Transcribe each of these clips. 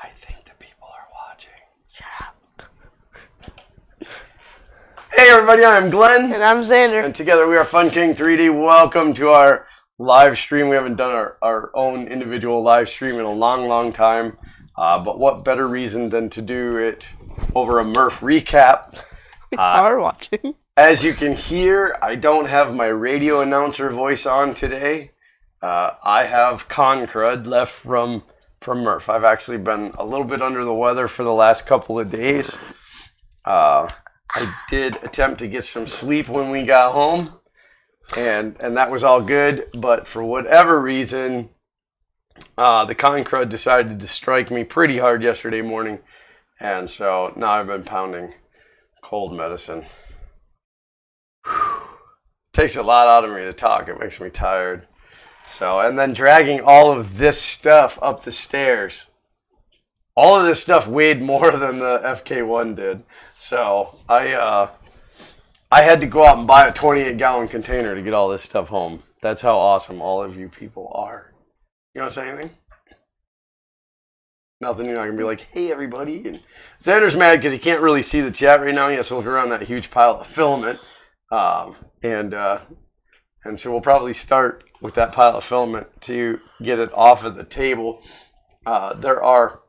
I think the people are watching. Shut up. Hey everybody, I'm Glenn. And I'm Xander. And together we are Fun King 3D. Welcome to our live stream. We haven't done our own individual live stream in a long time. But what better reason than to do it over a Murph recap. We are watching. As you can hear, I don't have my radio announcer voice on today. I have con crud left from Murph. I've actually been a little bit under the weather for the last couple of days. I did attempt to get some sleep when we got home, and that was all good. But for whatever reason, the con crud decided to strike me pretty hard yesterday morning, and so now I've been pounding cold medicine. Takes a lot out of me to talk. It makes me tired. So, and then dragging all of this stuff up the stairs. All of this stuff weighed more than the FK1 did. So, I had to go out and buy a 28-gallon container to get all this stuff home. That's how awesome all of you people are. You want to say anything? Nothing. You're not going to be like, hey, everybody. And Xander's mad because he can't really see the chat right now. He has to look around that huge pile of filament. And so we'll probably start with that pile of filament to get it off of the table. There are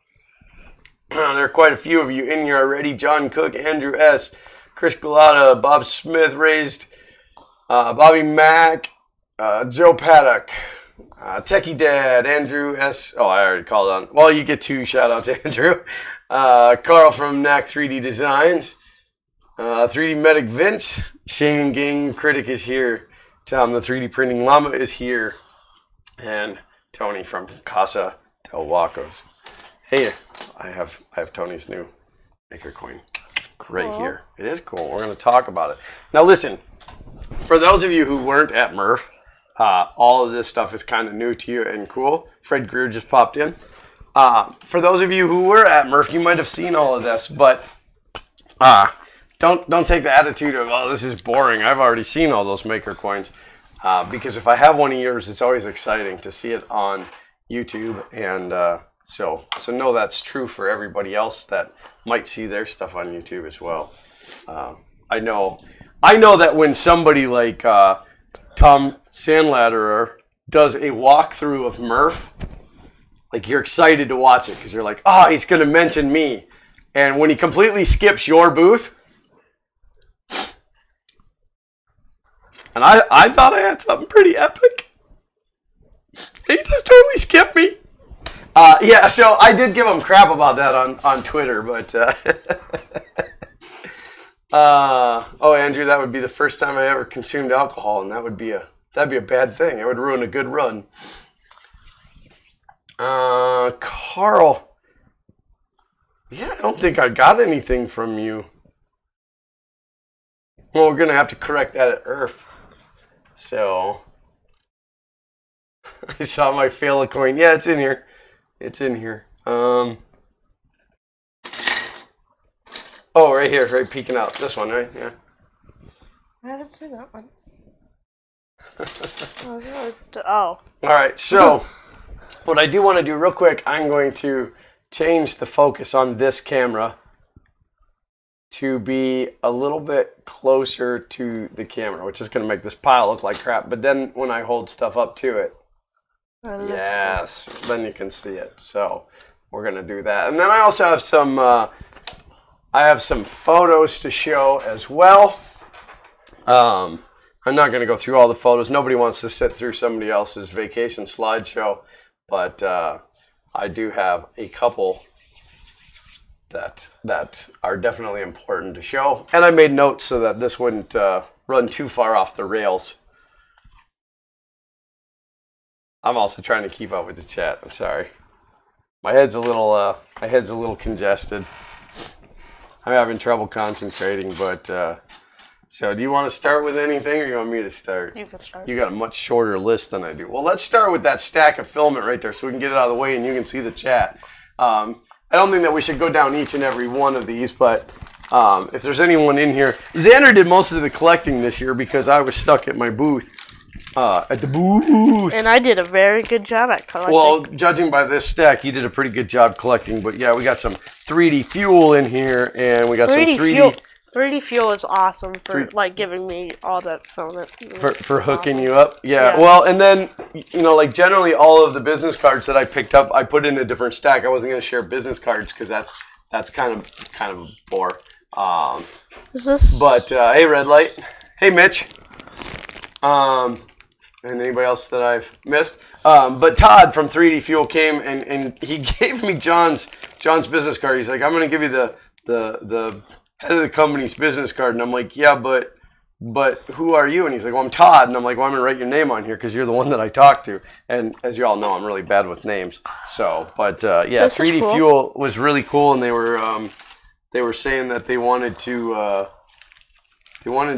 quite a few of you in here already. John Cook, Andrew S., Chris Galata, Bob Smith raised, Bobby Mack, Joe Paddock, Techie Dad, Andrew S. Oh, I already called on. Well, you get 2 shout-outs, Andrew. Carl from NAC 3D Designs. 3D Medic Vince, Shane Gang Critic is here, Tom the 3D Printing Llama is here, and Tony from Casa Del Wacos. Hey, I have Tony's new maker coin right here. It is cool. We're going to talk about it. Now listen, for those of you who weren't at Murph, all of this stuff is kind of new to you and cool. Fred Greer just popped in. For those of you who were at Murph, you might have seen all of this, but Don't take the attitude of, oh, this is boring. I've already seen all those maker coins. Because if I have one of yours, it's always exciting to see it on YouTube. And so know that's true for everybody else that might see their stuff on YouTube as well. I know that when somebody like Tom Sandlatterer does a walkthrough of Murph, like you're excited to watch it because you're like, oh, he's going to mention me. And when he completely skips your booth, and I thought I had something pretty epic. He just totally skipped me. Yeah, so I did give him crap about that on Twitter, but oh, Andrew, that would be the first time I ever consumed alcohol, and that'd be a bad thing. It would ruin a good run. Carl. Yeah, I don't think I got anything from you. Well, we're going to have to correct that at Earth. So, I saw my fail a coin. Yeah, it's in here. It's in here. Oh, right here, right peeking out. This one, right? Yeah. I haven't seen that one. Oh. All right, so what I do want to do real quick, I'm going to change the focus on this camera to be a little bit closer to the camera, which is going to make this pile look like crap. But then when I hold stuff up to it, yes, then you can see it. So we're going to do that. And then I also have some photos to show as well. I'm not going to go through all the photos. Nobody wants to sit through somebody else's vacation slideshow, but I do have a couple that are definitely important to show. And I made notes so that this wouldn't run too far off the rails. I'm also trying to keep up with the chat. I'm sorry. My head's a little congested. I'm having trouble concentrating, but so do you want to start with anything or you want me to start? You can start. You got a much shorter list than I do. Well, let's start with that stack of filament right there so we can get it out of the way and you can see the chat. I don't think that we should go down each and every one of these, but if there's anyone in here. Xander did most of the collecting this year because I was stuck at my booth. at the booth. And I did a very good job at collecting. Well, judging by this stack, you did a pretty good job collecting. But yeah, we got some 3D fuel in here, and we got 3D some 3D fuel. 3D fuel is awesome for like giving me all that filament. For hooking you up. Yeah. Well, and then like generally all of the business cards that I picked up, I put in a different stack. I wasn't going to share business cards because that's kind of a bore. Is this? But hey, Red Light. Hey, Mitch. And anybody else that I've missed. But Todd from 3D Fuel came and he gave me John's business card. He's like, I'm going to give you the head of the company's business card. And I'm like, yeah, but who are you? And he's like, well, I'm Todd. And I'm like, well, I'm going to write your name on here because you're the one that I talked to. And as you all know, I'm really bad with names. So, but yeah, this 3D cool. Fuel was really cool. And they were saying that they wanted to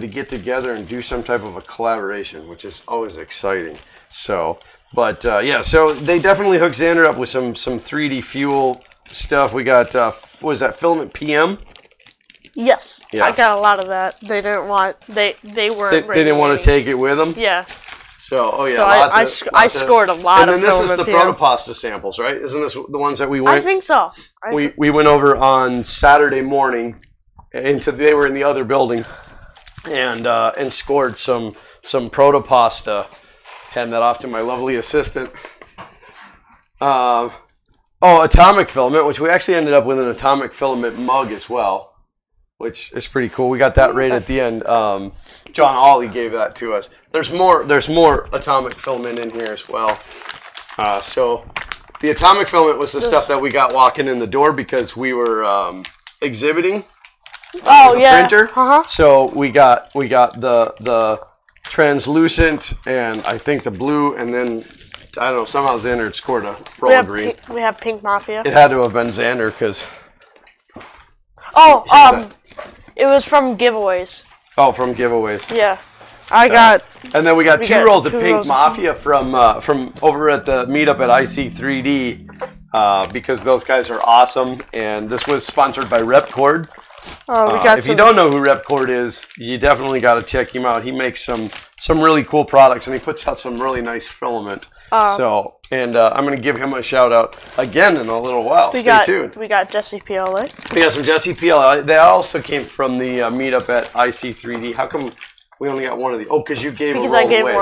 get together and do some type of a collaboration, which is always exciting. So, but yeah, so they definitely hooked Xander up with some 3D Fuel stuff. We got what is that, filament PM? Yes, Yeah. I got a lot of that. They didn't want they weren't. They didn't want to take it with them. Yeah. So oh yeah, so I scored a lot of. And then this is the filament protopasta samples, right? Isn't this the ones that we went? I think so. We went over on Saturday morning they were in the other building and scored some protopasta. Hand that off to my lovely assistant. Atomic filament, which we actually ended up with an atomic filament mug as well, which is pretty cool. We got that right at the end. John Ollie gave that to us. There's more atomic filament in here as well. So the atomic filament was the stuff that we got walking in the door because we were exhibiting. Printer. So we got the translucent and I think the blue, and then I don't know, somehow Xander scored a roll of green. We have Pink Mafia. It had to have been Xander because. It was from giveaways. Oh, from giveaways. Yeah, I got. And then we got two rolls of Pink Mafia from over at the meetup at IC3D because those guys are awesome. And this was sponsored by Repcord. If you don't know who Repcord is, you definitely got to check him out. He makes some really cool products, and he puts out some really nice filament. I'm going to give him a shout out again in a little while. Stay tuned. We got Jesse PLA. We got some Jesse PLA. They also came from the meetup at IC3D. How come we only got one of these? Oh, because you gave a roll away.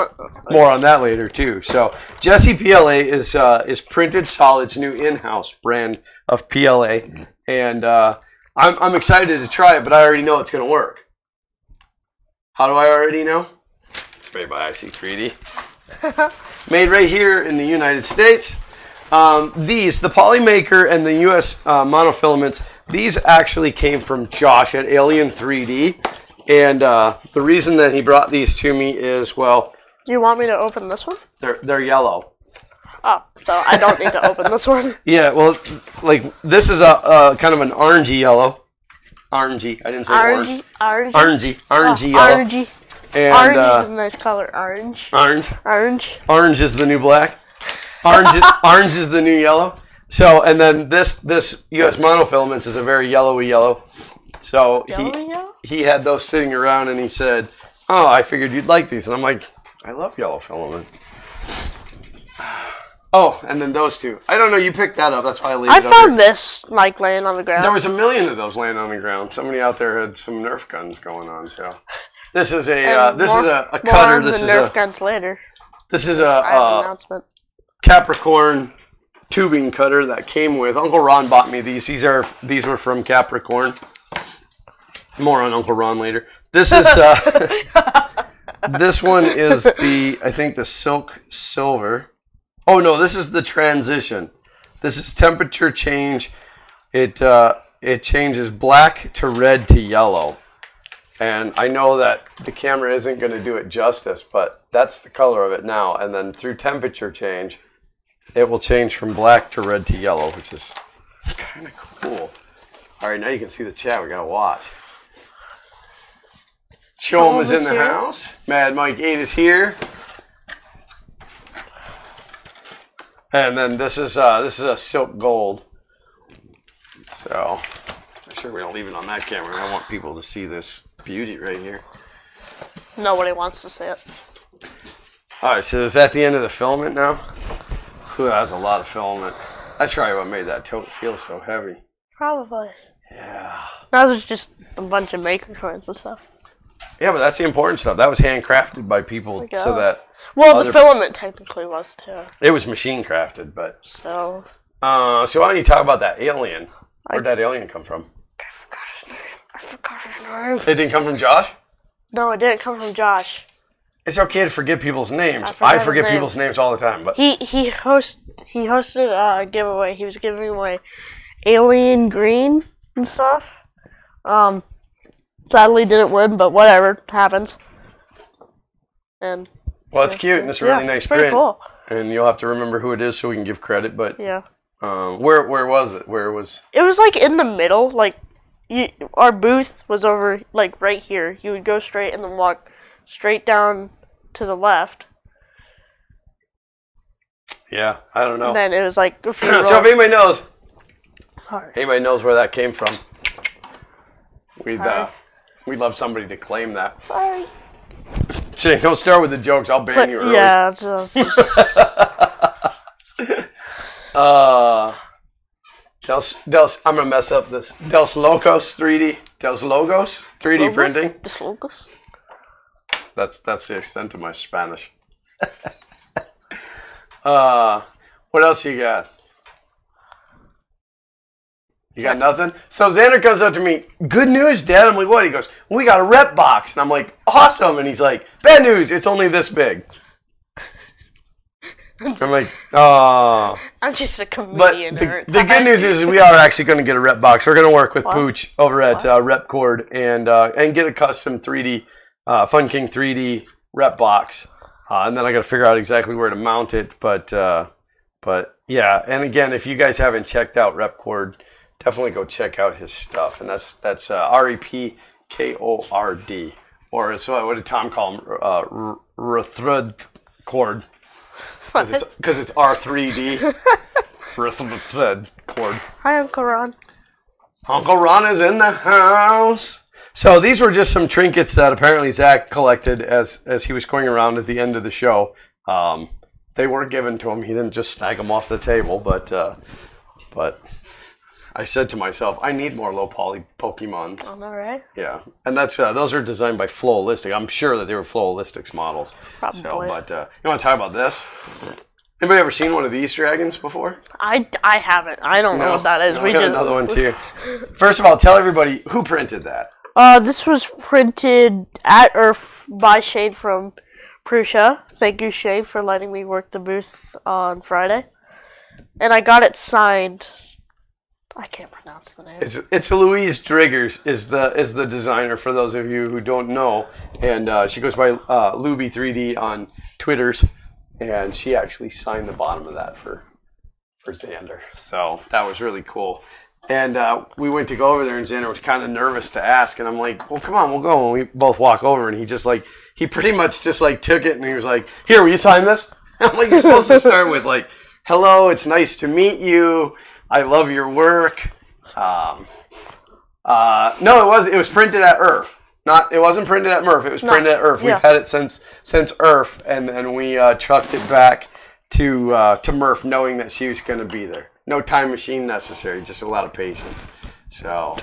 More on that later too. So Jesse PLA is Printed Solid's new in-house brand of PLA, and I'm excited to try it, but I already know it's going to work. How do I already know? It's made by IC3D. Made right here in the United States. The Polymaker and the US monofilaments, these actually came from Josh at Alien 3D. And the reason that he brought these to me is, well... Do you want me to open this one? They're yellow. Oh, so I don't need to open this one. Yeah, well, like, this is a kind of an orangey yellow. Orangey. I didn't say orange. Orangey yellow. Orangey. And, orange is a nice color. Orange. Orange is the new black. Orange is the new yellow. So, and then this US monofilaments is a very yellowy yellow. So he had those sitting around and he said, oh, I figured you'd like these. And I'm like, I love yellow filament. Oh, and then those two. I don't know, you picked that up. That's why I laid it I found this, like, laying on the ground. There was a million of those laying on the ground. Somebody out there had some Nerf guns going on, so. This is a cutter. This is Nerf guns later. This is a Capricorn tubing cutter that came with. Uncle Ron bought me these. These were from Capricorn. More on Uncle Ron later. This is this one is I think the Silk Silver. Oh no, this is the transition. This is temperature change. It changes black to red to yellow. And I know that the camera isn't going to do it justice, but that's the color of it now. And then through temperature change, it will change from black to red to yellow, which is kind of cool. All right, now you can see the chat. We got to watch. Showham is in the house. Mad Mike 8 is here. And then this is a silk gold. So let's make sure we don't leave it on that camera. I don't want people to see this beauty right here. Nobody wants to see it. All right, so is that the end of the filament now? Ooh, that's a lot of filament. That's probably what made that tote feel so heavy. Probably. Yeah. That was just a bunch of maker coins and stuff. Yeah, but that's the important stuff. That was handcrafted by people so that... Well, the filament technically was, too. It was machine crafted, but... So why don't you talk about that alien? Where'd that alien come from? I forgot his name. It didn't come from Josh? No, it didn't come from Josh. It's okay to forget people's names. I forget people's names all the time. But he hosted a giveaway. He was giving away alien green and stuff. Sadly didn't win, but whatever, happens. And well, it's cute and it's a really nice print. Cool. And you'll have to remember who it is so we can give credit. But yeah, where was it? Where was? It was like in the middle. Like our booth was over like right here. You would go straight and then walk straight down to the left. Yeah, I don't know. And then it was like a few so if anybody knows, sorry, anybody knows where that came from, we'd love somebody to claim that. Sorry. Shane, don't start with the jokes. I'll ban you early. Yeah. I'm gonna mess up this. Dels Logos 3D. Dels Logos 3D printing. Dels Logos. That's the extent of my Spanish. What else you got? You got nothing? So Xander comes up to me, good news, Dad. I'm like, what? He goes, we got a rep box. And I'm like, awesome. And he's like, bad news, it's only this big. I'm like, oh. I'm just a comedian. But the good news is we are actually going to get a rep box. We're going to work with Pooch over at Repcord and get a custom 3D, Fun King 3D rep box. And then I got to figure out exactly where to mount it. But yeah, and again, if you guys haven't checked out Repcord, definitely go check out his stuff. And that's REPKORD. Or what did Tom call him? Rethread cord. Because it's R3D. Rethread cord. Hi, Uncle Ron. Uncle Ron is in the house. So these were just some trinkets that apparently Zach collected as he was going around at the end of the show. They weren't given to him. He didn't just snag them off the table, but I said to myself, I need more low poly Pokemon. Oh, all right. Yeah, and that's those are designed by Flowalistic. I'm sure that they were Flowalistics models. Probably. So, but you want to talk about this? Anybody ever seen one of these dragons before? I haven't. I don't know what that is. No, we got another one too. First of all, tell everybody who printed that. This was printed at Earth by Shane from Prussia. Thank you, Shane, for letting me work the booth on Friday. And I got it signed. I can't pronounce the name. It's Louise Driggers is the designer, for those of you who don't know. And she goes by Luby3D on Twitters. And she actually signed the bottom of that for Xander. So that was really cool. And we went to go over there, and Xander was kind of nervous to ask. And I'm like, well, come on, we'll go. And we both walk over, and he pretty much just took it, and he was like, here, will you sign this? And I'm like, you're supposed to start with hello, it's nice to meet you. I love your work. No, it was printed at Earth. It wasn't printed at Murph. It was printed at Earth. We've had it since Earth, and then we trucked it back to Murph, knowing that she was going to be there. No time machine necessary, just a lot of patience. So,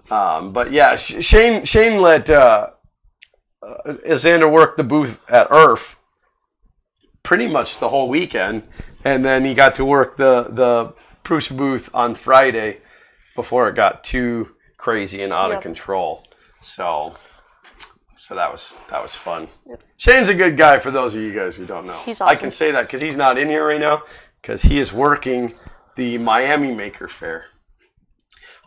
but yeah, Shane let Xander work the booth at Earth pretty much the whole weekend, and then he got to work the Prusa booth on Friday before it got too crazy and out of control. So that was fun. Yep. Shane's a good guy, for those of you guys who don't know. He's awesome. I can say that because he's not in here right now, because he is working the Miami Maker Faire.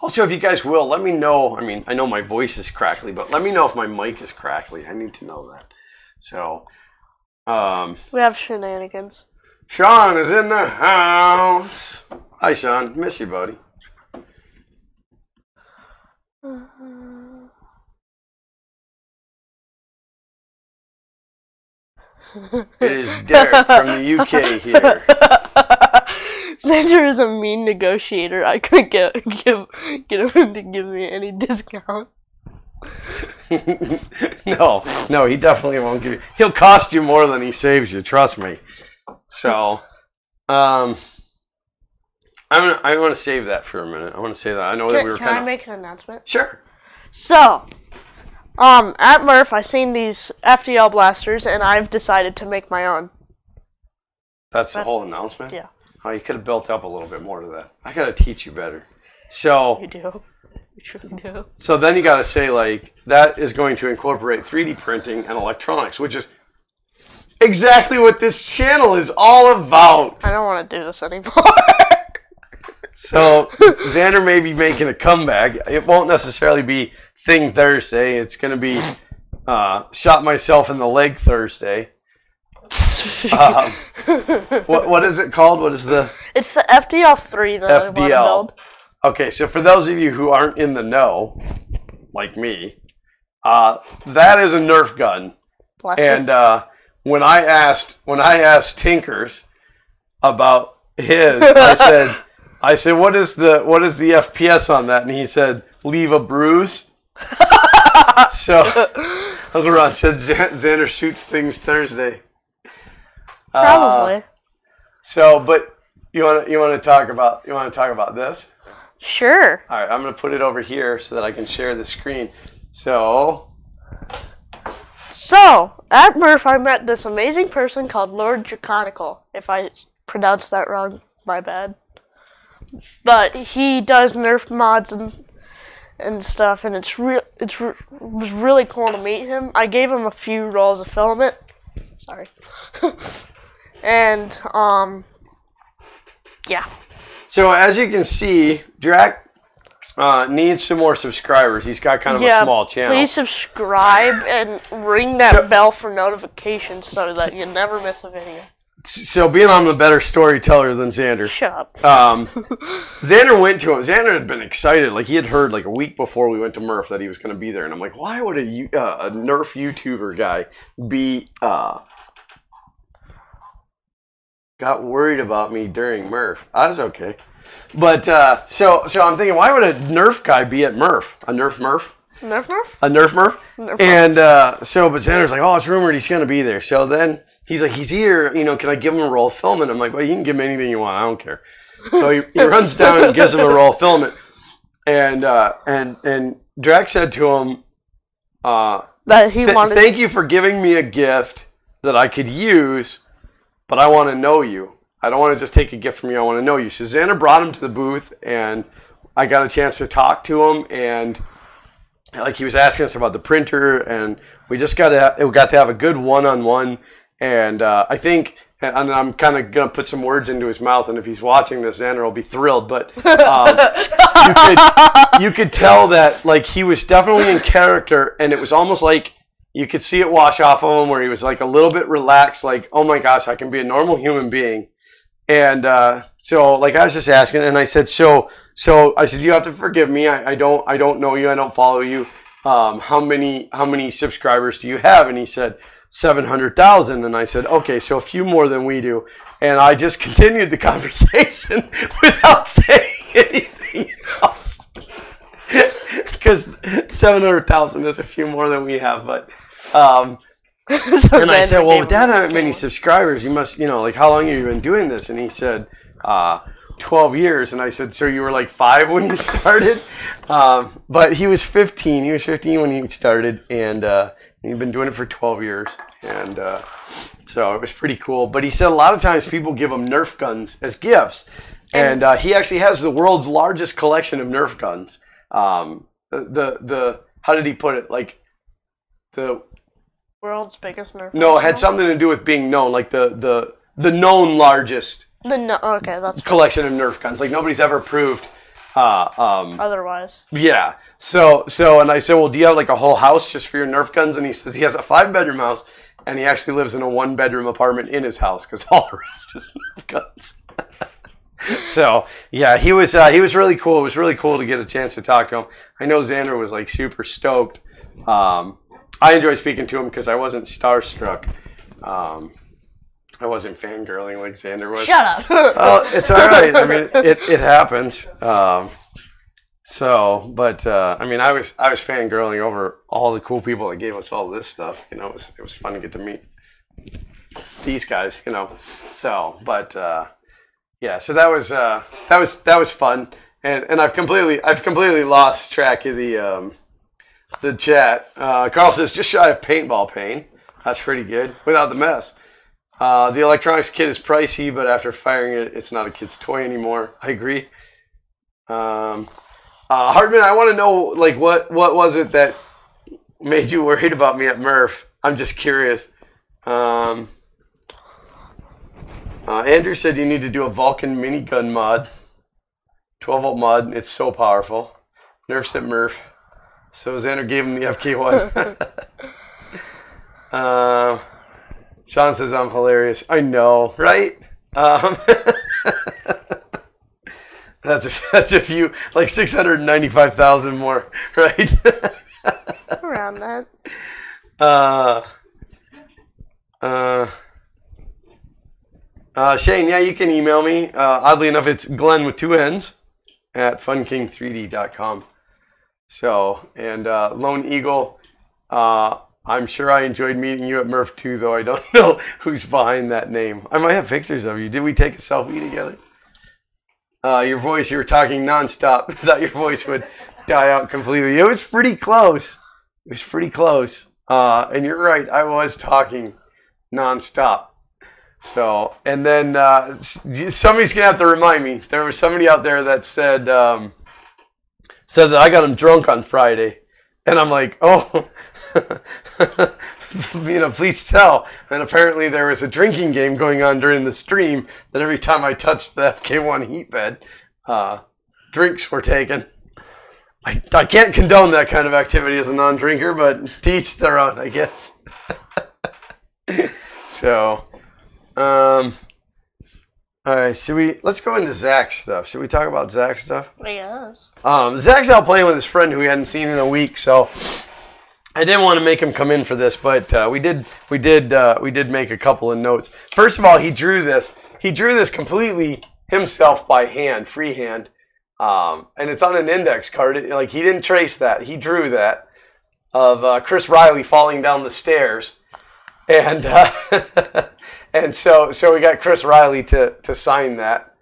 Also, if you guys will, let me know. I mean, I know my voice is crackly, but let me know if my mic is crackly. I need to know that. So, we have shenanigans. Sean is in the house. Hi, Sean. Miss you, buddy. It is Derek from the UK here. Xander is a mean negotiator. I couldn't get him to give me any discount. No, he definitely won't give you. He'll cost you more than he saves you. Trust me. So, I want to save that for a minute. I want to say that. I know that we were Can I make an announcement? Sure. So, at Murph, I seen these FDL blasters, and I've decided to make my own. That's the whole announcement? Yeah. Oh, you could have built up a little bit more to that. I got to teach you better. So You do. You truly do. So then you got to say, like, that is going to incorporate 3D printing and electronics, which is exactly what this channel is all about. I don't want to do this anymore. So Xander may be making a comeback. It won't necessarily be Thing Thursday. It's going to be Shot Myself in the Leg Thursday. What is it called? What is the... It's the FDL3 that I want to build. Okay, so for those of you who aren't in the know, like me, that is a Nerf gun. And when I asked Tinkers about his, I said, what is the FPS on that? And he said, leave a bruise. So Uncle Ron said Xander shoots things Thursday. Probably. But you want to talk about this? Sure. All right, I'm going to put it over here so that I can share the screen. So, at Murph, I met this amazing person called Lord Draconical. If I pronounced that wrong, my bad. But he does Nerf mods and stuff, and it was really cool to meet him. I gave him a few rolls of filament. Sorry. And, yeah. So as you can see, Drac needs some more subscribers. He's got kind of a small channel. Please subscribe and ring that bell for notifications so that you never miss a video. So being I'm a better storyteller than Xander. Shut up. Xander went to him. Xander had been excited. Like, he had heard like a week before we went to Murph that he was going to be there. And I'm like, why would a Nerf YouTuber guy be... got worried about me during Murph. I was okay. But, so I'm thinking, why would a Nerf guy be at Murph? A Nerf Murph? Nerf Murph? A Nerf Murph? Nerf and, but Xander's like, oh, it's rumored he's going to be there. So then he's like, he's here, can I give him a roll of filament? I'm like, well, you can give him anything you want. I don't care. So he runs down and gives him a roll of filament. And Drac said to him, that he wanted. Thank you for giving me a gift that I could use, but I want to know you. I don't want to just take a gift from you. I want to know you. So Xander brought him to the booth, and I got a chance to talk to him, and like he was asking us about the printer, and we got to have a good one-on-one. And I think, and I'm kind of gonna put some words into his mouth, and if he's watching this, Xander will be thrilled. But you could tell that like he was definitely in character, and it was almost like you could see it wash off of him, where he was like a little bit relaxed, like, oh my gosh, I can be a normal human being. And so like I was just asking, and I said, so I said, you have to forgive me. I don't know you. I don't follow you. How many subscribers do you have? And he said 700,000. And I said, okay, so a few more than we do. And I just continued the conversation without saying anything else. Because 700,000 is a few more than we have, but and I said, well, with that many subscribers, you must, like, how long have you been doing this? And he said, 12 years. And I said, so you were like 5 when you started? But he was 15. He was 15 when he started, and he'd been doing it for 12 years. And so it was pretty cool. But he said a lot of times people give him Nerf guns as gifts. And he actually has the world's largest collection of Nerf guns. How did he put it? Like, the world's biggest Nerf. No, it had something to do with being known, like the known largest that's collection of Nerf guns. Like, nobody's ever proved otherwise. Yeah. So and I said, well, do you have like a whole house just for your Nerf guns? And he says he has a 5-bedroom house, and he actually lives in a 1-bedroom apartment in his house because all the rest is Nerf guns. So yeah, he was really cool. It was really cool to get a chance to talk to him. I know Xander was like super stoked. I enjoyed speaking to him because I wasn't starstruck. I wasn't fangirling like Xander was. Shut up. Well, it's all right. I mean, it happens. So, but I mean, I was fangirling over all the cool people that gave us all this stuff. You know, it was fun to get to meet these guys. You know, so but yeah, so that was fun, and I've completely lost track of the chat. Carl says just shy of paintball pain. That's pretty good without the mess. The electronics kit is pricey, but after firing it, it's not a kid's toy anymore. I agree. Hartman, I want to know, like, what was it that made you worried about me at Murph? I'm just curious. Andrew said you need to do a Vulcan minigun mod. 12-volt mod. It's so powerful. Nerfs at Murph. So Xander gave him the FK1. Sean says I'm hilarious. I know, right? That's a few, like 695,000 more, right? Around that. Shane, yeah, you can email me. Oddly enough, it's Glenn with 2 N's at funking3d.com. So, and Lone Eagle, I'm sure I enjoyed meeting you at Murph too, though I don't know who's behind that name. I might have pictures of you. Did we take a selfie together? Your voice, you were talking nonstop. I thought your voice would die out completely. It was pretty close. It was pretty close. And you're right, I was talking nonstop. So, and then somebody's going to have to remind me. There was somebody out there that said that I got him drunk on Friday. And I'm like, oh, you know, please tell. And apparently there was a drinking game going on during the stream that every time I touched the FK1 heat bed, drinks were taken. I can't condone that kind of activity as a non-drinker, but to each their own, I guess. So, all right, let's go into Zach's stuff. Should we talk about Zach's stuff? Yes. Zach's out playing with his friend who he hadn't seen in a week, so I didn't want to make him come in for this, but we did make a couple of notes. First of all, he drew this completely himself by hand, freehand, and it's on an index card. He didn't trace that; he drew that of Chris Riley falling down the stairs, and and so we got Chris Riley to sign that.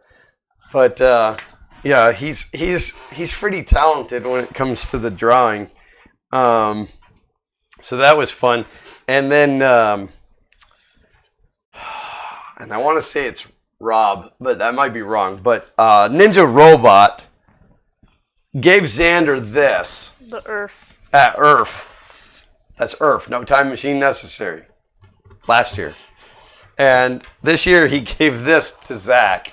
But yeah, he's pretty talented when it comes to the drawing. So that was fun. And then, and I want to say it's Rob, but that might be wrong. But Ninja Robot gave Xander this. The Earth. At Earth. That's Earth. No time machine necessary. Last year. And this year he gave this to Zach.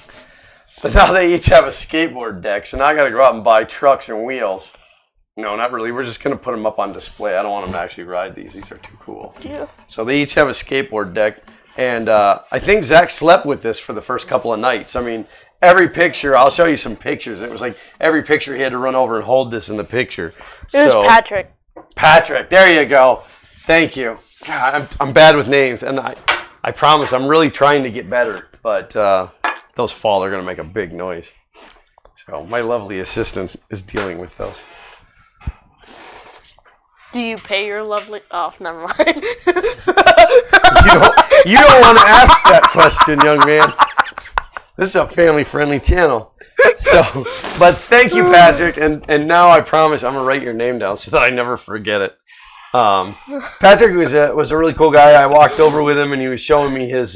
So now they each have a skateboard deck. So now I got to go out and buy trucks and wheels. No, not really. We're just going to put them up on display. I don't want them to actually ride these. These are too cool. Yeah. So they each have a skateboard deck. And I think Zach slept with this for the first couple of nights. I mean, every picture, I'll show you some pictures. It was like every picture he had to run over and hold this in the picture. It was Patrick. Patrick, there you go. Thank you. God, I'm bad with names. And I promise I'm really trying to get better. But those fall are going to make a big noise. So my lovely assistant is dealing with those. Do you pay your lovely... Oh, never mind. You don't want to ask that question, young man. This is a family-friendly channel. So, but thank you, Patrick. And now I promise I'm going to write your name down so that I never forget it. Patrick was a really cool guy. I walked over with him and he was showing me his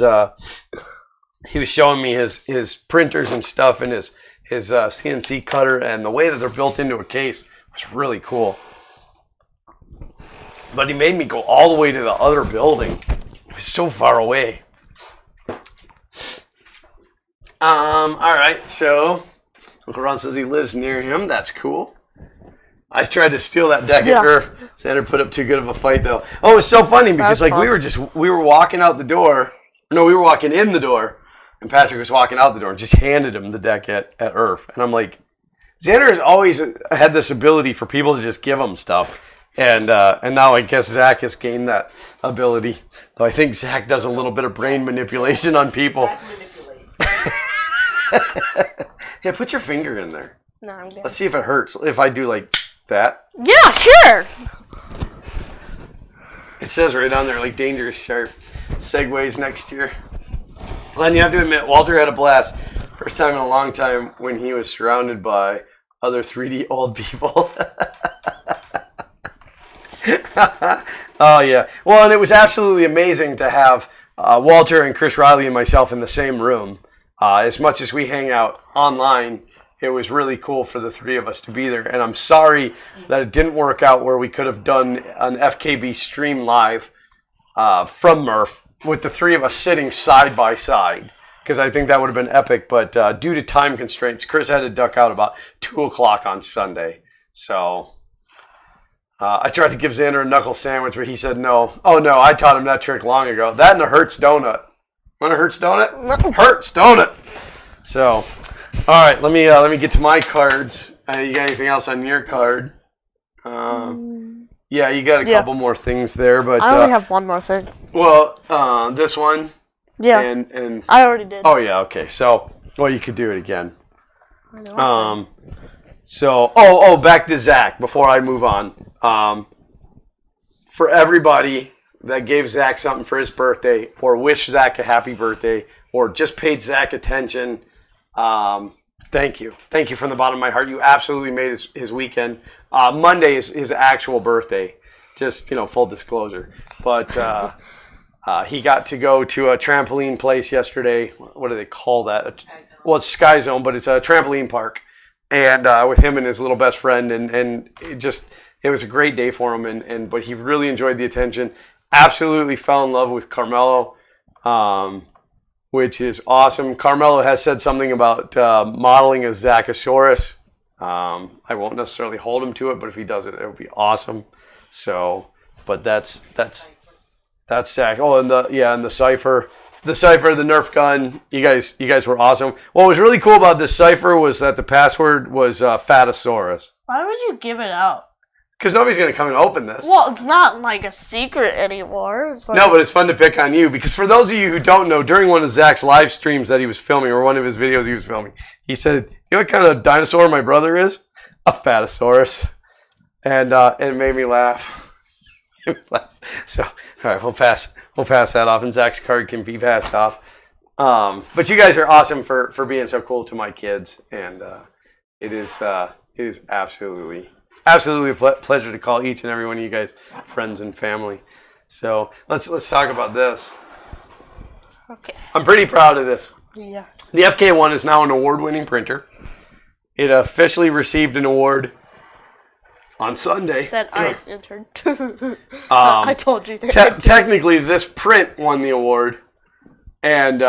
printers and stuff and his CNC cutter, and the way that they're built into a case was really cool. But he made me go all the way to the other building. It was so far away. All right, so Uncle Ron says he lives near him. That's cool. I tried to steal that deck at Murph. Xander put up too good of a fight, though. Oh, it was so funny because we were walking out the door. No, we were walking in the door, and Patrick was walking out the door and just handed him the deck at Murph. And I'm like, Xander has always had this ability for people to just give him stuff. And now I guess Zach has gained that ability. Though I think Zach does a little bit of brain manipulation on people. Zach manipulates. Yeah, put your finger in there. No, I'm good. Let's see if it hurts. If I do like that. Yeah, sure. It says right on there, like, dangerous sharp segues next year. Glenn, you have to admit, Walter had a blast. First time in a long time when he was surrounded by other 3D old people. Oh, yeah. Well, and it was absolutely amazing to have Walter and Chris Riley and myself in the same room. As much as we hang out online, it was really cool for the three of us to be there. And I'm sorry that it didn't work out where we could have done an FKB stream live from Murph with the three of us sitting side by side, because I think that would have been epic. But due to time constraints, Chris had to duck out about 2 o'clock on Sunday. So I tried to give Xander a knuckle sandwich, but he said no. Oh, no, I taught him that trick long ago. That and a Hertz donut. Want a Hertz donut? Hertz donut. So, all right, let me get to my cards. You got anything else on your card? Yeah, you got a couple more things there, but I only have one more thing. Well, this one. Yeah. And I already did. Oh yeah, okay. So, well, you could do it again. So, back to Zach before I move on. For everybody that gave Zach something for his birthday, or wished Zach a happy birthday, or just paid Zach attention, thank you. Thank you from the bottom of my heart. You absolutely made his weekend. Monday is his actual birthday, just, full disclosure. But he got to go to a trampoline place yesterday. What do they call that? Well, it's Sky Zone, but it's a trampoline park. And with him and his little best friend, and it was a great day for him. But he really enjoyed the attention. Absolutely fell in love with Carmelo, which is awesome. Carmelo has said something about modeling a Zachosaurus. I won't necessarily hold him to it, but if he does it, it would be awesome. So, but that's Zach. Oh, and the cipher. The cipher, the Nerf gun, you guys were awesome. What was really cool about this cipher was that the password was Fatosaurus. Why would you give it out? Because nobody's going to come and open this. Well, it's not like a secret anymore. It's like... No, but it's fun to pick on you. Because for those of you who don't know, during one of Zach's live streams that he was filming, or one of his videos he was filming, he said, "You know what kind of dinosaur my brother is? A Fatosaurus." And it made me laugh. So, all right, we'll pass that off, and Zach's card can be passed off. But you guys are awesome for being so cool to my kids, and it is absolutely a pleasure to call each and every one of you guys friends and family. So let's talk about this. Okay. I'm pretty proud of this. Yeah. The FK1 is now an award-winning printer. It officially received an award on Sunday. That I entered. I told you. Technically, this print won the award, and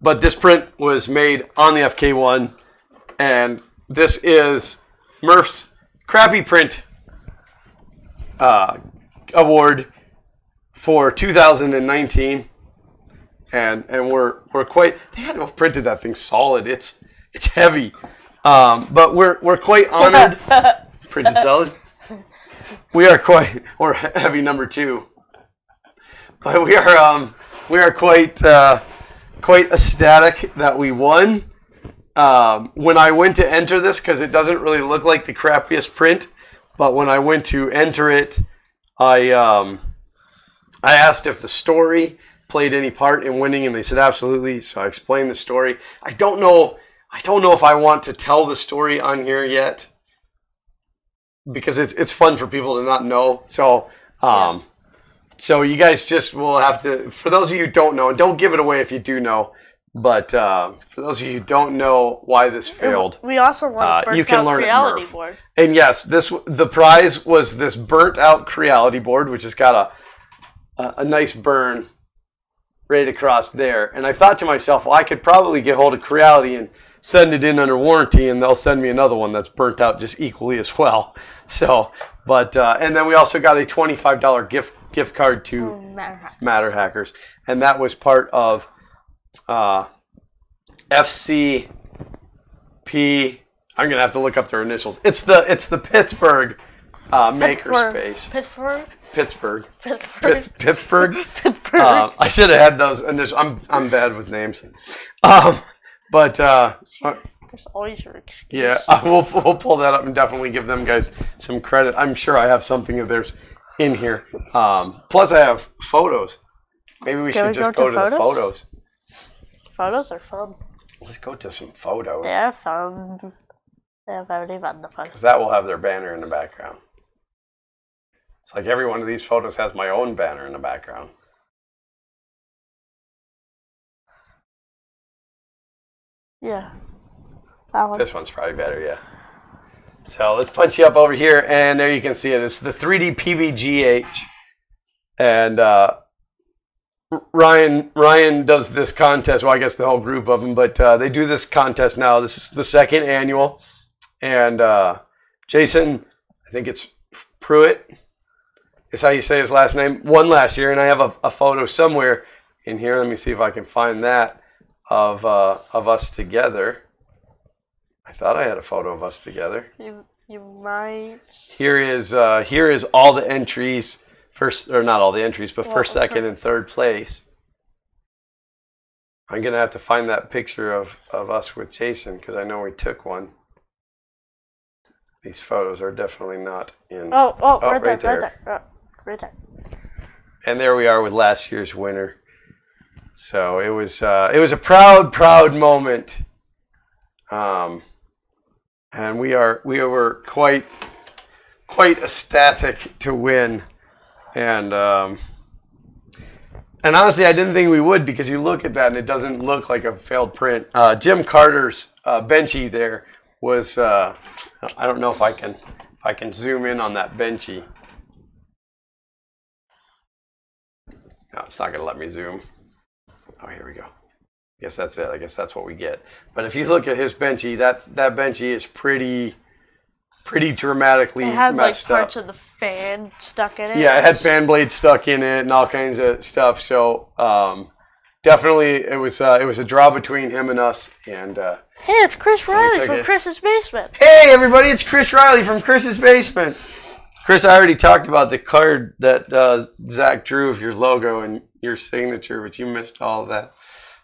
but this print was made on the FK1, and this is Murph's Crappy Print award for 2019, and we're quite. They had to have printed that thing solid. It's heavy, but we're quite honored. Printed solid. We're heavy number 2, but we are quite ecstatic that we won. When I went to enter this, because it doesn't really look like the crappiest print, but when I went to enter it, I asked if the story played any part in winning, and they said absolutely. So I explained the story. I don't know if I want to tell the story on here yet, because it's fun for people to not know. So so you guys just will have to, for those of you who don't know, and don't give it away if you do know, but for those of you who don't know why this failed, we also won a you can learn Creality board. And yes, the prize was this burnt out Creality board, which has got a nice burn right across there. And I thought to myself, well, I could probably get hold of Creality and send it in under warranty, and they'll send me another one that's burnt out just equally as well. So, but and then we also got a $25 gift card to Matter Hackers, and that was part of FCP. I'm gonna have to look up their initials. It's the Pittsburgh Makerspace. Pittsburgh. I should have had those initials. I'm bad with names. But There's always your excuse. Yeah, we'll pull that up and definitely give them guys some credit. I'm sure I have something of theirs in here. Plus, I have photos. Maybe we should just go to the photos. Photos are fun. Let's go to some photos. They're fun. They're very fun. Because that will have their banner in the background. It's like every one of these photos has my own banner in the background. Yeah. That one. This one's probably better, yeah. So let's punch you up over here, and there you can see it. It's the 3D PBGH. And Ryan does this contest. Well, I guess the whole group of them, but they do this contest now. This is the second annual. And Jason, I think it's Pruitt, is how you say his last name, won last year. And I have a photo somewhere in here. Let me see if I can find that of us together. I thought I had a photo of us together. You might. Here is all the entries. First, or not all the entries, but first, second, and third place. I'm gonna have to find that picture of us with Jason because I know we took one. These photos are definitely not in. Oh, right there. Right there. And there we are with last year's winner. So it was a proud moment. And we were quite ecstatic to win. And honestly, I didn't think we would because you look at that and it doesn't look like a failed print. Jim Carter's benchy there was. I don't know if I can zoom in on that benchy. No, it's not going to let me zoom. Oh, here we go. I guess that's it. I guess that's what we get. But if you look at his benchy, that benchy is pretty dramatically messed up. It had like parts of the fan stuck in it. Yeah, it had fan blades stuck in it and all kinds of stuff. So definitely, it was a draw between him and us. And hey, it's Chris Riley from Chris's Basement. Hey, everybody! It's Chris Riley from Chris's Basement. Chris, I already talked about the card that Zach drew of your logo and your signature, but you missed all of that.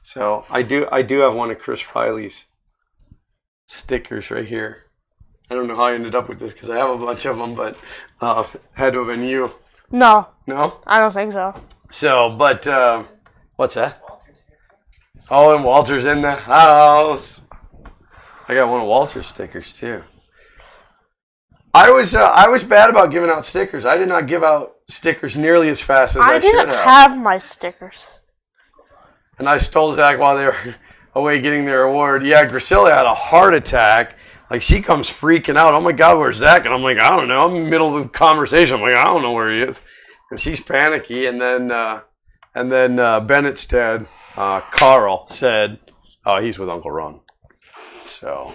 So I do have one of Chris Riley's stickers right here. I don't know how I ended up with this because I have a bunch of them, but had to have been you. No. No? I don't think so. So, but what's that? Oh, and Walter's in the house. I got one of Walter's stickers too. I was bad about giving out stickers. I did not give out stickers nearly as fast as I should have. I didn't have my stickers. And I stole Zach while they were away getting their award. Yeah, Grisilla had a heart attack. Like, she comes freaking out. Oh, my God, where's Zach? And I'm like, I don't know. I'm in the middle of the conversation. I'm like, I don't know where he is. And she's panicky. And then Bennett's dad, Carl, said, oh, he's with Uncle Ron. So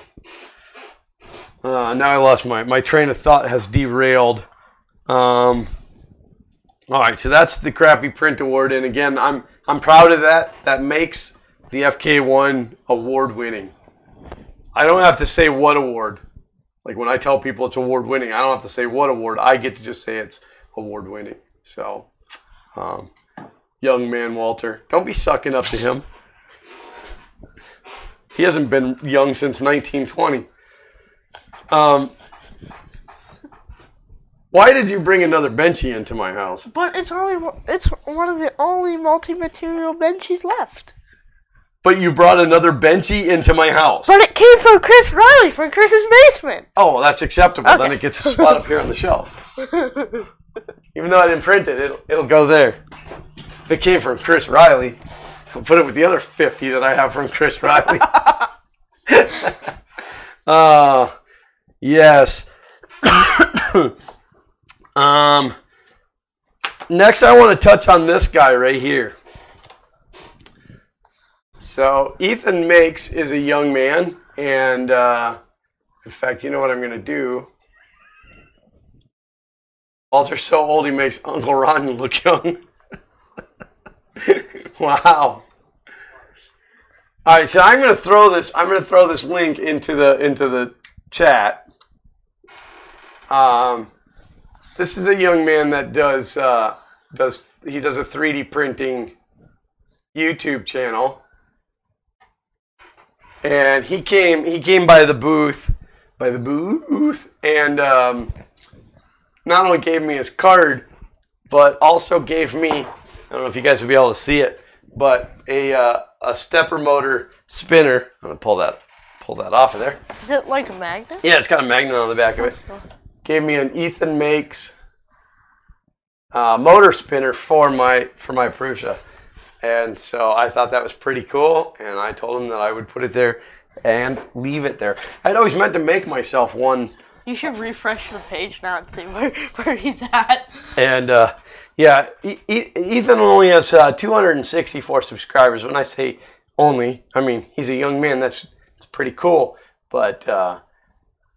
now I lost my train of thought has derailed. All right, so that's the Crappy Print Award. And, again, I'm proud of that. That makes the FK1 award winning. I don't have to say what award. Like when I tell people it's award winning, I don't have to say what award. I get to just say it's award winning. So, young man Walter, don't be sucking up to him. He hasn't been young since 1920. Why did you bring another benchy into my house? But it's one of the only multi-material benchies left. But you brought another benchy into my house. But it came from Chris Riley from Chris's Basement. Oh, well, that's acceptable. Okay. Then it gets a spot up here on the shelf. Even though I didn't print it, it'll go there. If it came from Chris Riley, I'll put it with the other 50 that I have from Chris Riley. Yes. Next, I want to touch on this guy right here. So Ethan Makes is a young man, and in fact, you know what I'm going to do? Walter's so old he makes Uncle Ron look young. Wow. All right, so I'm going to throw this link into the chat. This is a young man that does a 3D printing YouTube channel. and he came by the booth, and not only gave me his card, but also gave me, I don't know if you guys will be able to see it, but a stepper motor spinner. I'm gonna pull that off of there. Is it like a magnet? Yeah, it's got a magnet on the back of it. Gave me an Ethan Makes motor spinner for my Prusa, and so I thought that was pretty cool. And I told him that I would put it there and leave it there. I'd always meant to make myself one. You should refresh the page now and see where he's at. And yeah, Ethan only has 264 subscribers. When I say only, I mean he's a young man. That's pretty cool. But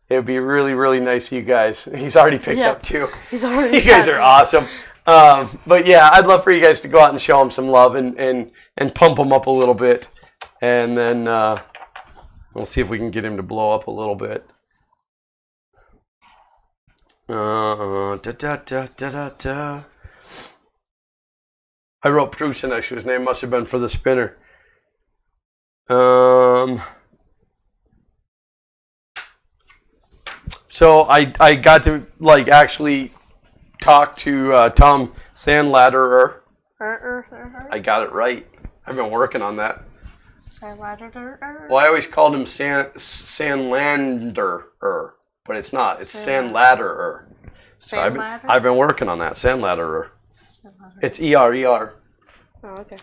it would be really, really nice of you guys. He's already picked up too. He's already. You guys are awesome. But yeah, I'd love for you guys to go out and show him some love and pump him up a little bit, and then we'll see if we can get him to blow up a little bit. I wrote Prusa next to his name. Must have been for the spinner. So I got to actually talk to Tom Sandladerer. I got it right. I've been working on that. Sandladerer. Well, I always called him Sandlanderer, but it's not. It's Sandladerer. So I've been working on that. Sandladerer. It's E-R-E-R. Oh, okay.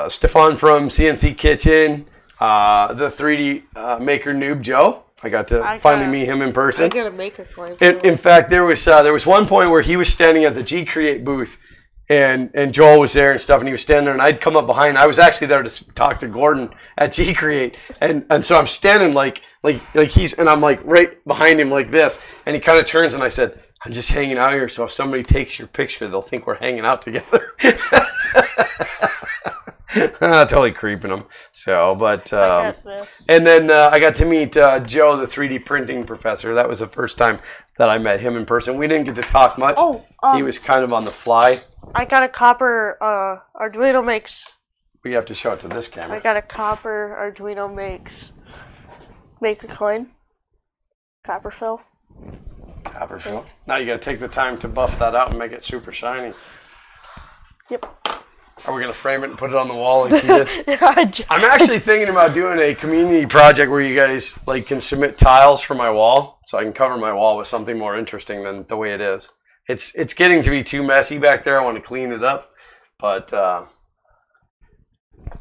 Stefan from CNC Kitchen, the 3D maker noob Joe. I got to finally meet him in person. I got a maker claim. In fact, there was one point where he was standing at the G Create booth, and Joel was there and stuff, and he was standing there, and I'd come up behind. I was actually there to talk to Gordon at G Create, and so I'm standing like he's, and I'm like right behind him like this, and he kind of turns, and I said, I'm just hanging out here, so if somebody takes your picture, they'll think we're hanging out together. Totally creeping him. So, but and then I got to meet Joe, the 3D printing professor. That was the first time that I met him in person. We didn't get to talk much. He was kind of on the fly. I got a copper Arduino makes. We have to show it to this camera. I got a copper Arduino makes maker coin. Copper fill. Copper fill. Now you got to take the time to buff that out and make it super shiny. Yep. Are we going to frame it and put it on the wall like you did? I'm actually thinking about doing a community project where you guys can submit tiles for my wall, so I can cover my wall with something more interesting than the way it is. It's getting to be too messy back there. I want to clean it up. But by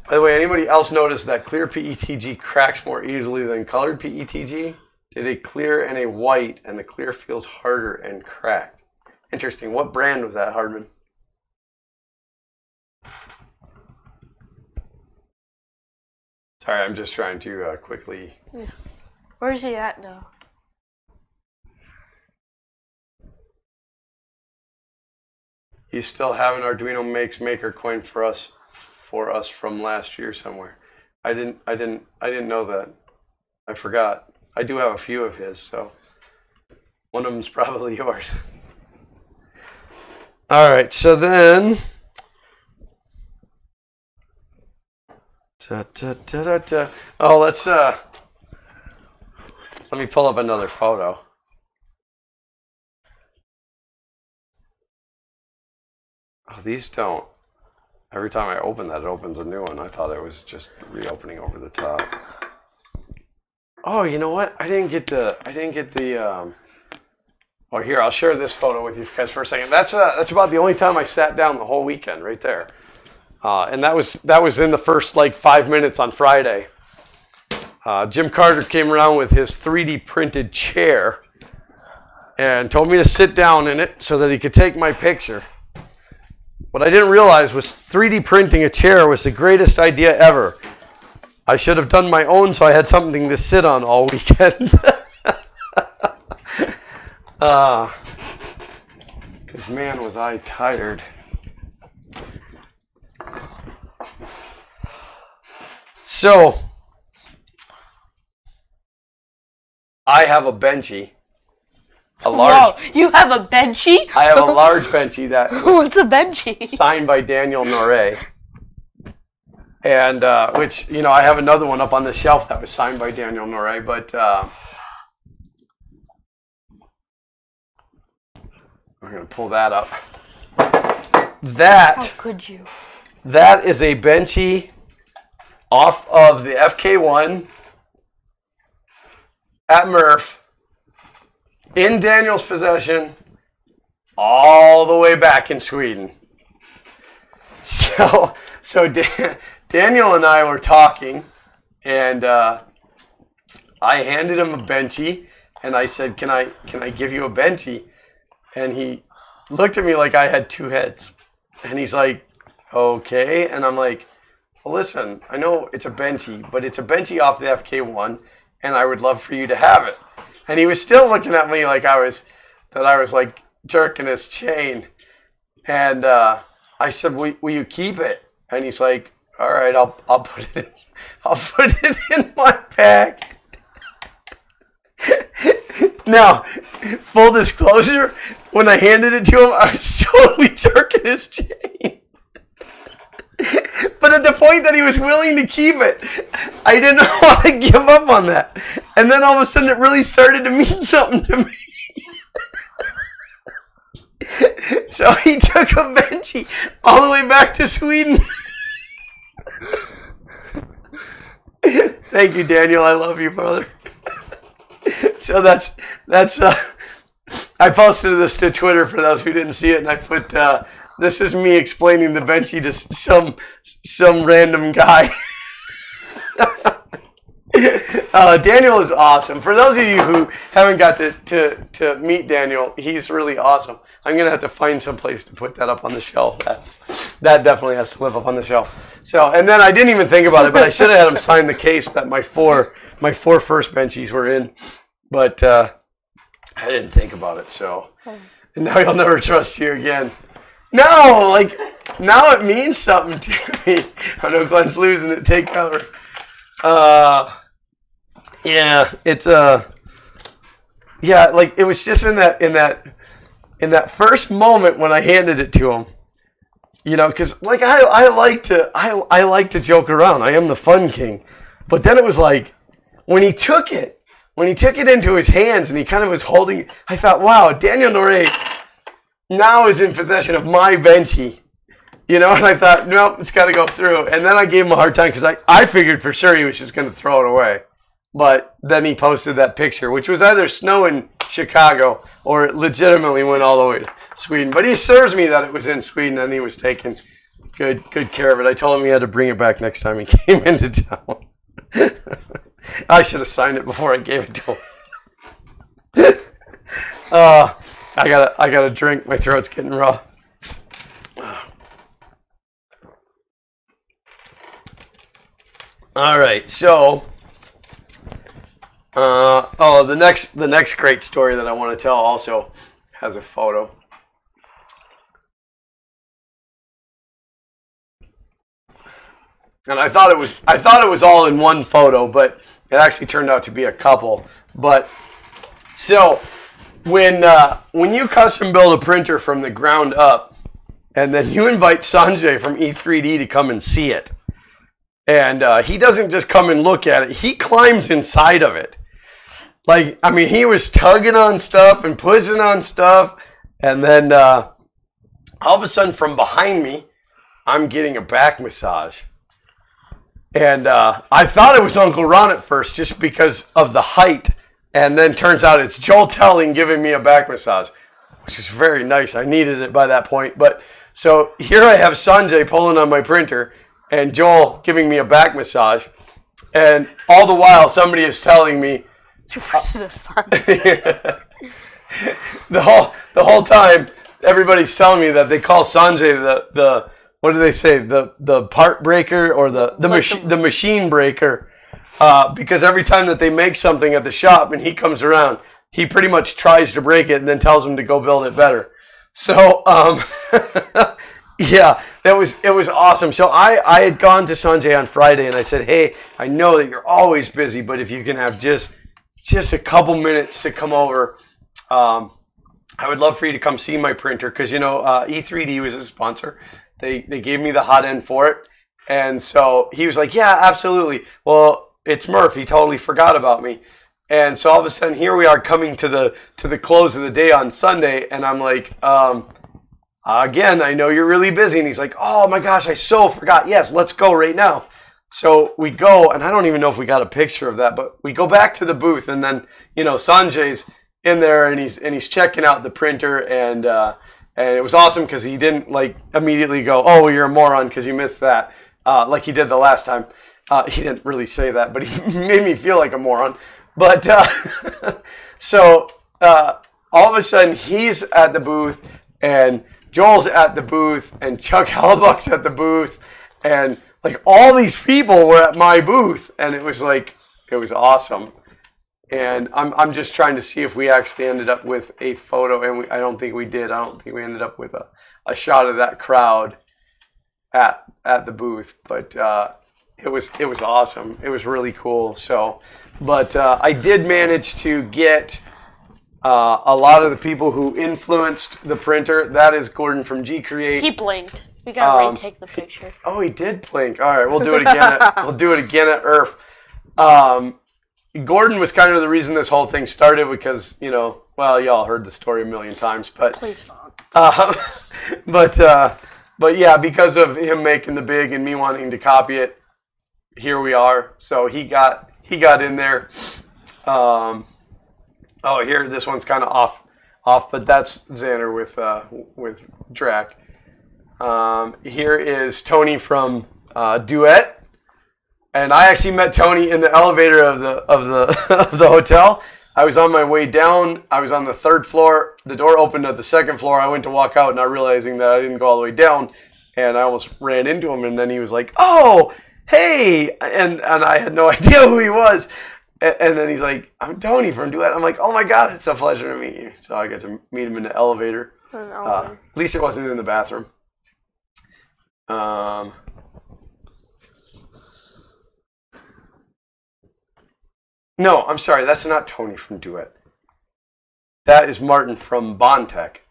the way, anybody else notice that clear PETG cracks more easily than colored PETG? Did a clear and a white, and the clear feels harder and cracked. Interesting. What brand was that, Hardman? Sorry, I'm just trying to quickly... Where's he at now? You still have an Arduino Makes maker coin for us from last year somewhere. I didn't know that. I forgot. I do have a few of his, so one of them's probably yours. All right, so then... Oh, let me pull up another photo. Oh, these don't. Every time I open that, it opens a new one. I thought it was just reopening over the top. Oh, you know what? I didn't get the. Well, here, I'll share this photo with you guys for a second. That's about the only time I sat down the whole weekend, right there. And that was in the first 5 minutes on Friday. Jim Carter came around with his 3D printed chair and told me to sit down in it so that he could take my picture. What I didn't realize was 3D printing a chair was the greatest idea ever. I should have done my own so I had something to sit on all weekend. Because man, was I tired. So, I have a benchy. Whoa, you have a benchy? I have a large benchy that What's a benchy? signed by Daniel Noré. And which, you know, I have another one up on the shelf that was signed by Daniel Noré, but we're going to pull that up. How could you? That is a Benchy off of the FK1 at Murph in Daniel's possession all the way back in Sweden. So Daniel and I were talking, and I handed him a Benchy, and I said, "Can I give you a Benchy?" And he looked at me like I had two heads, and he's like, "Okay." And I'm like, "Well, listen, I know it's a Benchy, but it's a Benchy off the FK1, and I would love for you to have it." And he was still looking at me like I was like jerking his chain, and I said, "Will you keep it?" And he's like, "All right, I'll put it in my bag." Now, full disclosure, when I handed it to him, I was totally jerking his chain. But at the point that he was willing to keep it, I didn't want to give up on that. And then all of a sudden, it really started to mean something to me. So he took a Benchy all the way back to Sweden. Thank you, Daniel. I love you, brother. So that's I posted this to Twitter for those who didn't see it, and I put this is me explaining the Benchy to some random guy. Daniel is awesome. For those of you who haven't got to meet Daniel, he's really awesome. I'm gonna have to find some place to put that up on the shelf. That definitely has to live up on the shelf. So, and then I didn't even think about it, but I should have had him sign the case that my four first Benchies were in, but I didn't think about it. So, and now he'll never trust you again. No, like now it means something to me. I know Glenn's losing it. Take cover. Yeah, it's yeah, like it was just in that first moment when I handed it to him, you know, because like I like to joke around. I am the fun king, but then it was like when he took it into his hands and he kind of was holding it, I thought, wow, Daniel Noré now is in possession of my Benchy, you know, and I thought, nope, it's got to go through. And then I gave him a hard time because I figured for sure he was just going to throw it away. But then he posted that picture, which was either snow in Chicago or it legitimately went all the way to Sweden. But he serves me that it was in Sweden and he was taking good care of it. I told him he had to bring it back next time he came into town. I should have signed it before I gave it to him. I gotta drink. My throat's getting raw. All right, so the next great story that I want to tell also has a photo. And I thought it was all in one photo, but it actually turned out to be a couple. But so when you custom build a printer from the ground up, and then you invite Sanjay from E3D to come and see it, and he doesn't just come and look at it; he climbs inside of it. Like, I mean, he was tugging on stuff and pushing on stuff, and then all of a sudden, from behind me, I'm getting a back massage. And I thought it was Uncle Ron at first just because of the height. And then turns out it's Joel Telling giving me a back massage, which is very nice. I needed it by that point. But so here I have Sanjay pulling on my printer and Joel giving me a back massage. And all the while somebody is telling me the whole time everybody's telling me that they call Sanjay the what do they say? The part breaker or the machine breaker, because every time that they make something at the shop and he comes around, he pretty much tries to break it and then tells them to go build it better. So yeah, it was awesome. So I had gone to Sanjay on Friday and I said, hey, I know that you're always busy, but if you can have just a couple minutes to come over, I would love for you to come see my printer because, you know, E3D was a sponsor. They gave me the hot end for it, And so he was like, yeah, absolutely. Well, it's Murph. He totally forgot about me. And so all of a sudden, here we are coming to the close of the day on Sunday, and I'm like, again, I know you're really busy. And he's like, oh my gosh, I so forgot. Yes, let's go right now. So we go, and I don't even know if we got a picture of that, but we go back to the booth, and then Sanjay's in there, and he's checking out the printer, and it was awesome because he didn't like immediately go, oh, well, you're a moron because you missed that, like he did the last time. He didn't really say that, but he made me feel like a moron. But so all of a sudden he's at the booth, and Joel's at the booth, and Chuck Hellebuck's at the booth, and like all these people were at my booth, and it was awesome. And I'm just trying to see if we actually ended up with a photo, and I don't think we did. I don't think we ended up with a shot of that crowd at the booth, but it was awesome. It was really cool. So, but I did manage to get a lot of the people who influenced the printer. That is Gordon from G Create. He blinked. We gotta retake the picture. Oh, he did blink. All right, we'll do it again. We'll do it again at IRF. Gordon was kind of the reason this whole thing started because well, y'all heard the story a million times, but please don't. But yeah, because of him making the big and me wanting to copy it, here we are. So he got in there. Oh, here, this one's kind of off, but that's Xander with Drac. Here is Tony from Duet, and I actually met Tony in the elevator of the hotel. I was on my way down. I was on the 3rd floor. The door opened at the 2nd floor. I went to walk out, not realizing that I didn't go all the way down, and I almost ran into him. And then he was like, "Oh, hey!" and I had no idea who he was. And then he's like, "I'm Tony from Duet." I'm like, "Oh my God, it's a pleasure to meet you." So I got to meet him in the elevator. At least it wasn't in the bathroom. No, I'm sorry. That's not Tony from Duet. That is Martin from Bondtech.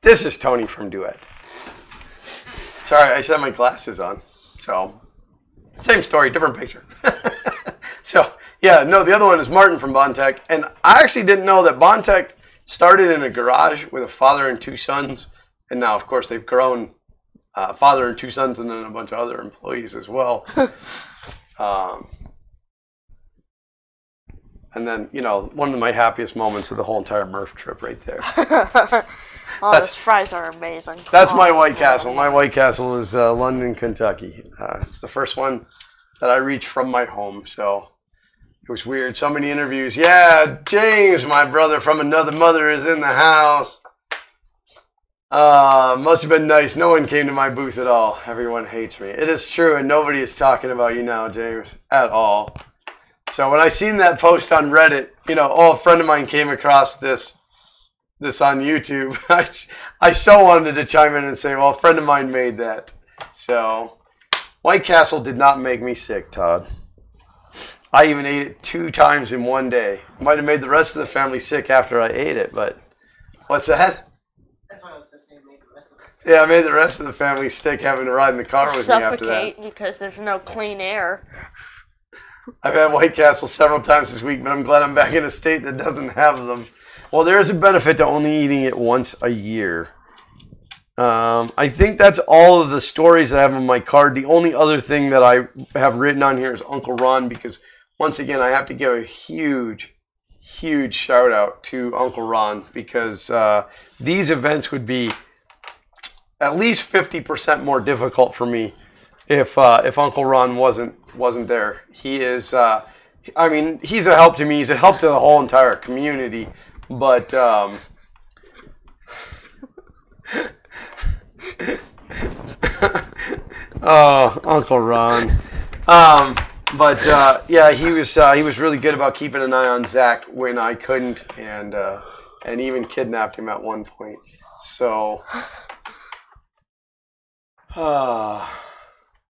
This is Tony from Duet. Sorry, I just had my glasses on. So, same story, different picture. So, yeah, no, the other one is Martin from Bondtech. And I actually didn't know that Bondtech started in a garage with a father and 2 sons. And now, of course, they've grown father and 2 sons and then a bunch of other employees as well. And then, one of my happiest moments of the whole entire Murph trip right there. Those fries are amazing. That's my White Castle. My White Castle is London, Kentucky. It's the first one that I reached from my home, so it was weird. So many interviews. Yeah, James, my brother from another mother, is in the house. Must have been nice. No one came to my booth at all. Everyone hates me. It is true, and nobody is talking about you now, James, at all. So when I seen that post on Reddit, a friend of mine came across this on YouTube. I so wanted to chime in and say, well, a friend of mine made that. So White Castle did not make me sick, Todd. I even ate it 2 times in one day. Might have made the rest of the family sick after I ate it, but what's that? That's what I was going to say, made the rest of us sick. Yeah, I made the rest of the family sick having to ride in the car with me after that. Suffocate because there's no clean air. I've had White Castle several times this week, but I'm glad I'm back in a state that doesn't have them. Well, there is a benefit to only eating it once a year. I think that's all of the stories I have on my card. The only other thing that I have written on here is Uncle Ron, because once again, I have to give a huge shout out to Uncle Ron, because these events would be at least 50% more difficult for me if Uncle Ron wasn't there. He is, he's a help to me. He's a help to the whole entire community. But oh, Uncle Ron. Yeah, he was really good about keeping an eye on Zach when I couldn't, and even kidnapped him at one point. So,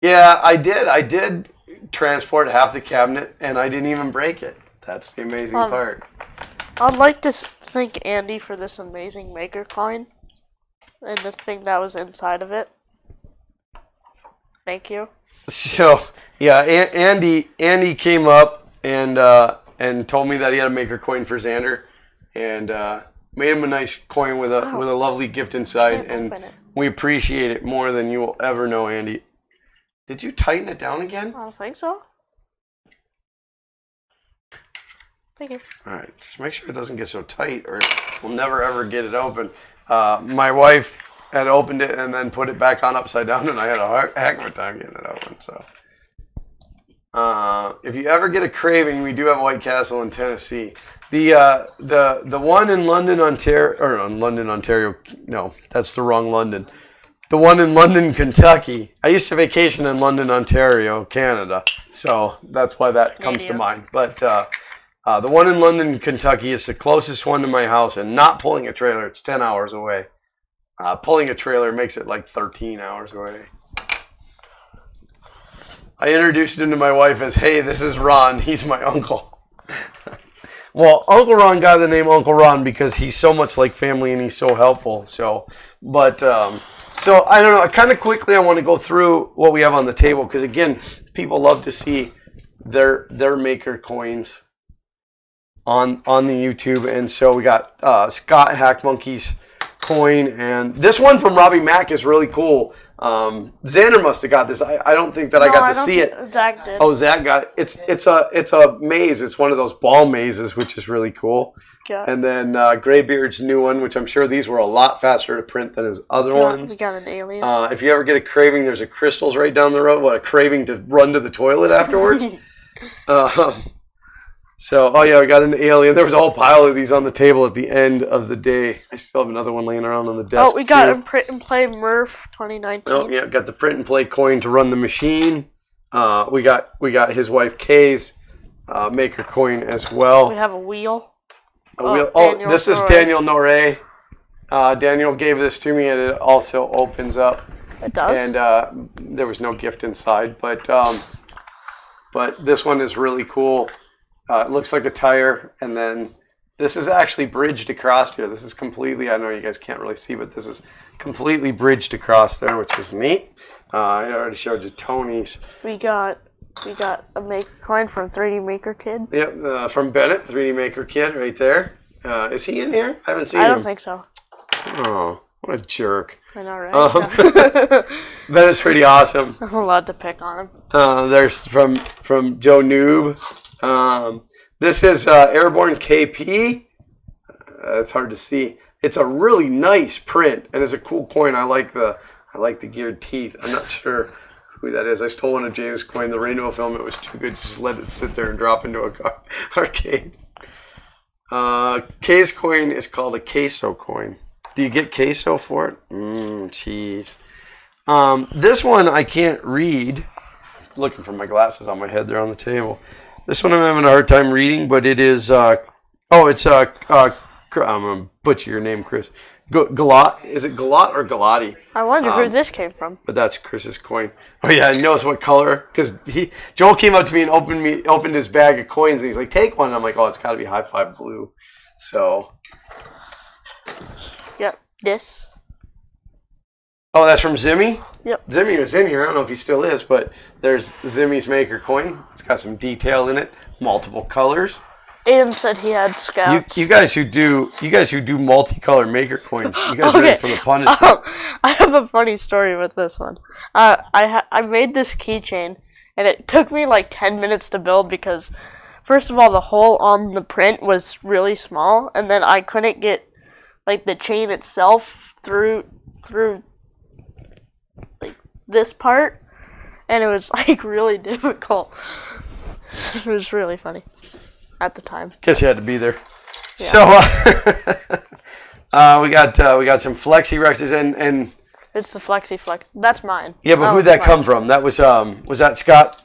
yeah, I did transport half the cabinet, and I didn't even break it. That's the amazing part. I'd like to thank Andy for this amazing maker coin and the thing that was inside of it. Thank you. So yeah, Andy came up and told me that he had a maker coin for Xander, and made him a nice coin with a lovely gift inside, and we appreciate it more than you will ever know, Andy. Did you tighten it down again? I don't think so. Thank you. All right, just make sure it doesn't get so tight, or we'll never ever get it open. My wife had opened it and then put it back on upside down, and I had a heck of a time getting it open. So, if you ever get a craving, we do have White Castle in Tennessee. The one in London, Ontario, or in London, Ontario. No, that's the wrong London. The one in London, Kentucky. I used to vacation in London, Ontario, Canada, so that's why that comes to mind. But the one in London, Kentucky is the closest one to my house, and not pulling a trailer, it's 10 hours away. Pulling a trailer makes it like 13 hours away. I introduced him to my wife as, hey, this is Ron, he's my uncle. Well, Uncle Ron got the name Uncle Ron because he's so much like family and he's so helpful. So, but, so I don't know, kind of quickly I want to go through what we have on the table, because again, people love to see their maker coins on the YouTube. And so we got Scott Hack Monkey's coin, and this one from Robbie Mack is really cool. Xander must have got this. I don't think that I got to see it. Zach did. Oh, Zach got it. It's a maze. It's one of those ball mazes, which is really cool. Yeah. And then Graybeard's new one, which I'm sure these were a lot faster to print than his other ones. We got an alien. If you ever get a craving, there's a Crystals right down the road. What, a craving to run to the toilet afterwards? So, oh yeah, we got an alien. There was a whole pile of these on the table at the end of the day. I still have another one laying around on the desk. Oh, we got a print and play Murph 2019. Oh yeah, got the print and play coin to run the machine. We got his wife Kay's maker coin as well. We have a wheel. This is Daniel Noré. Daniel gave this to me, and it also opens up. It does. And there was no gift inside, but this one is really cool. It looks like a tire, and then this is actually bridged across here. This is completely, I know you guys can't really see, but this is completely bridged across there, which is neat. I already showed you Tony's. We got a maker coin from 3D Maker Kid. Yep, from Bennett, 3D Maker Kid, right there. Is he in here? I haven't seen him. I don't think so. Oh, what a jerk. I know, right? Bennett's pretty awesome. I'm allowed to pick on him. There's from Joe Noob. This is Airborne KP. It's hard to see. It's a really nice print, and it's a cool coin. I like the geared teeth. I'm not sure who that is. I stole one of James' coin. The rainbow filament was too good. Just let it sit there and drop into a arcade. K's coin is called a queso coin. Do you get queso for it? Cheese. This one I can't read. Looking for my glasses on my head. They're on the table. This one I'm having a hard time reading, but it is, I'm going to butcher your name, Chris. Galat, is it Galat or Galati? I wonder who this came from. But that's Chris's coin. Oh yeah, he knows what color, because Joel came up to me and opened his bag of coins, and he's like, take one. And I'm like, oh, it's got to be High Five Blue. So. Yep, this. Oh, that's from Zimmy? Yep. Zimmy was in here. I don't know if he still is, but there's Zimmy's maker coin. It's got some detail in it, multiple colors. Aiden said he had scouts. You guys who do multicolor maker coins, you guys are ready for the punishment. I have a funny story with this one. I made this keychain, and it took me like 10 minutes to build because, first of all, the hole on the print was really small, and then I couldn't get like the chain itself through like this part, and it was like really difficult. It was really funny at the time. Guess you had to be there. Yeah. So we got some Flexi Rexes and it's the Flexi Flex. That's mine. Yeah, but who'd that come from? That was that Scott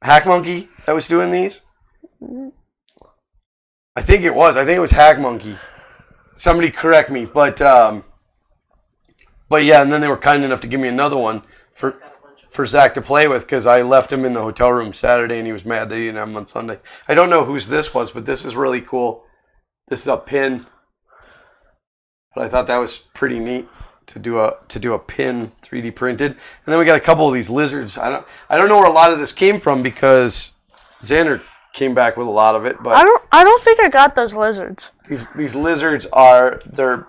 Hack Monkey that was doing these? I think it was. I think it was Hack Monkey. Somebody correct me, but yeah, and then they were kind enough to give me another one for Zach to play with, because I left him in the hotel room Saturday and he was mad that he didn't have him on Sunday. I don't know whose this was, but this is really cool. This is a pin, but I thought that was pretty neat. do a pin 3D printed, and then we got a couple of these lizards. I don't know where a lot of this came from because Xander came back with a lot of it, but I don't think I got those lizards. These lizards they're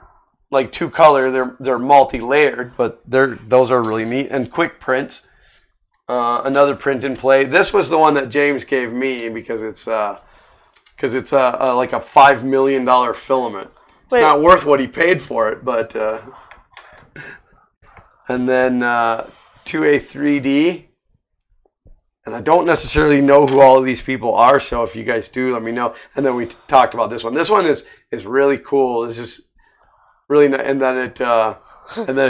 like two color. They're multi-layered, but those are really neat and quick prints. Another print and play. This was the one that James gave me because it's like a $5 million filament. It's not worth what he paid for it, but and then 2A3D. And I don't necessarily know who all of these people are, so if you guys do, let me know. And then we talked about this one. This one is really cool. It's just really nice. And then it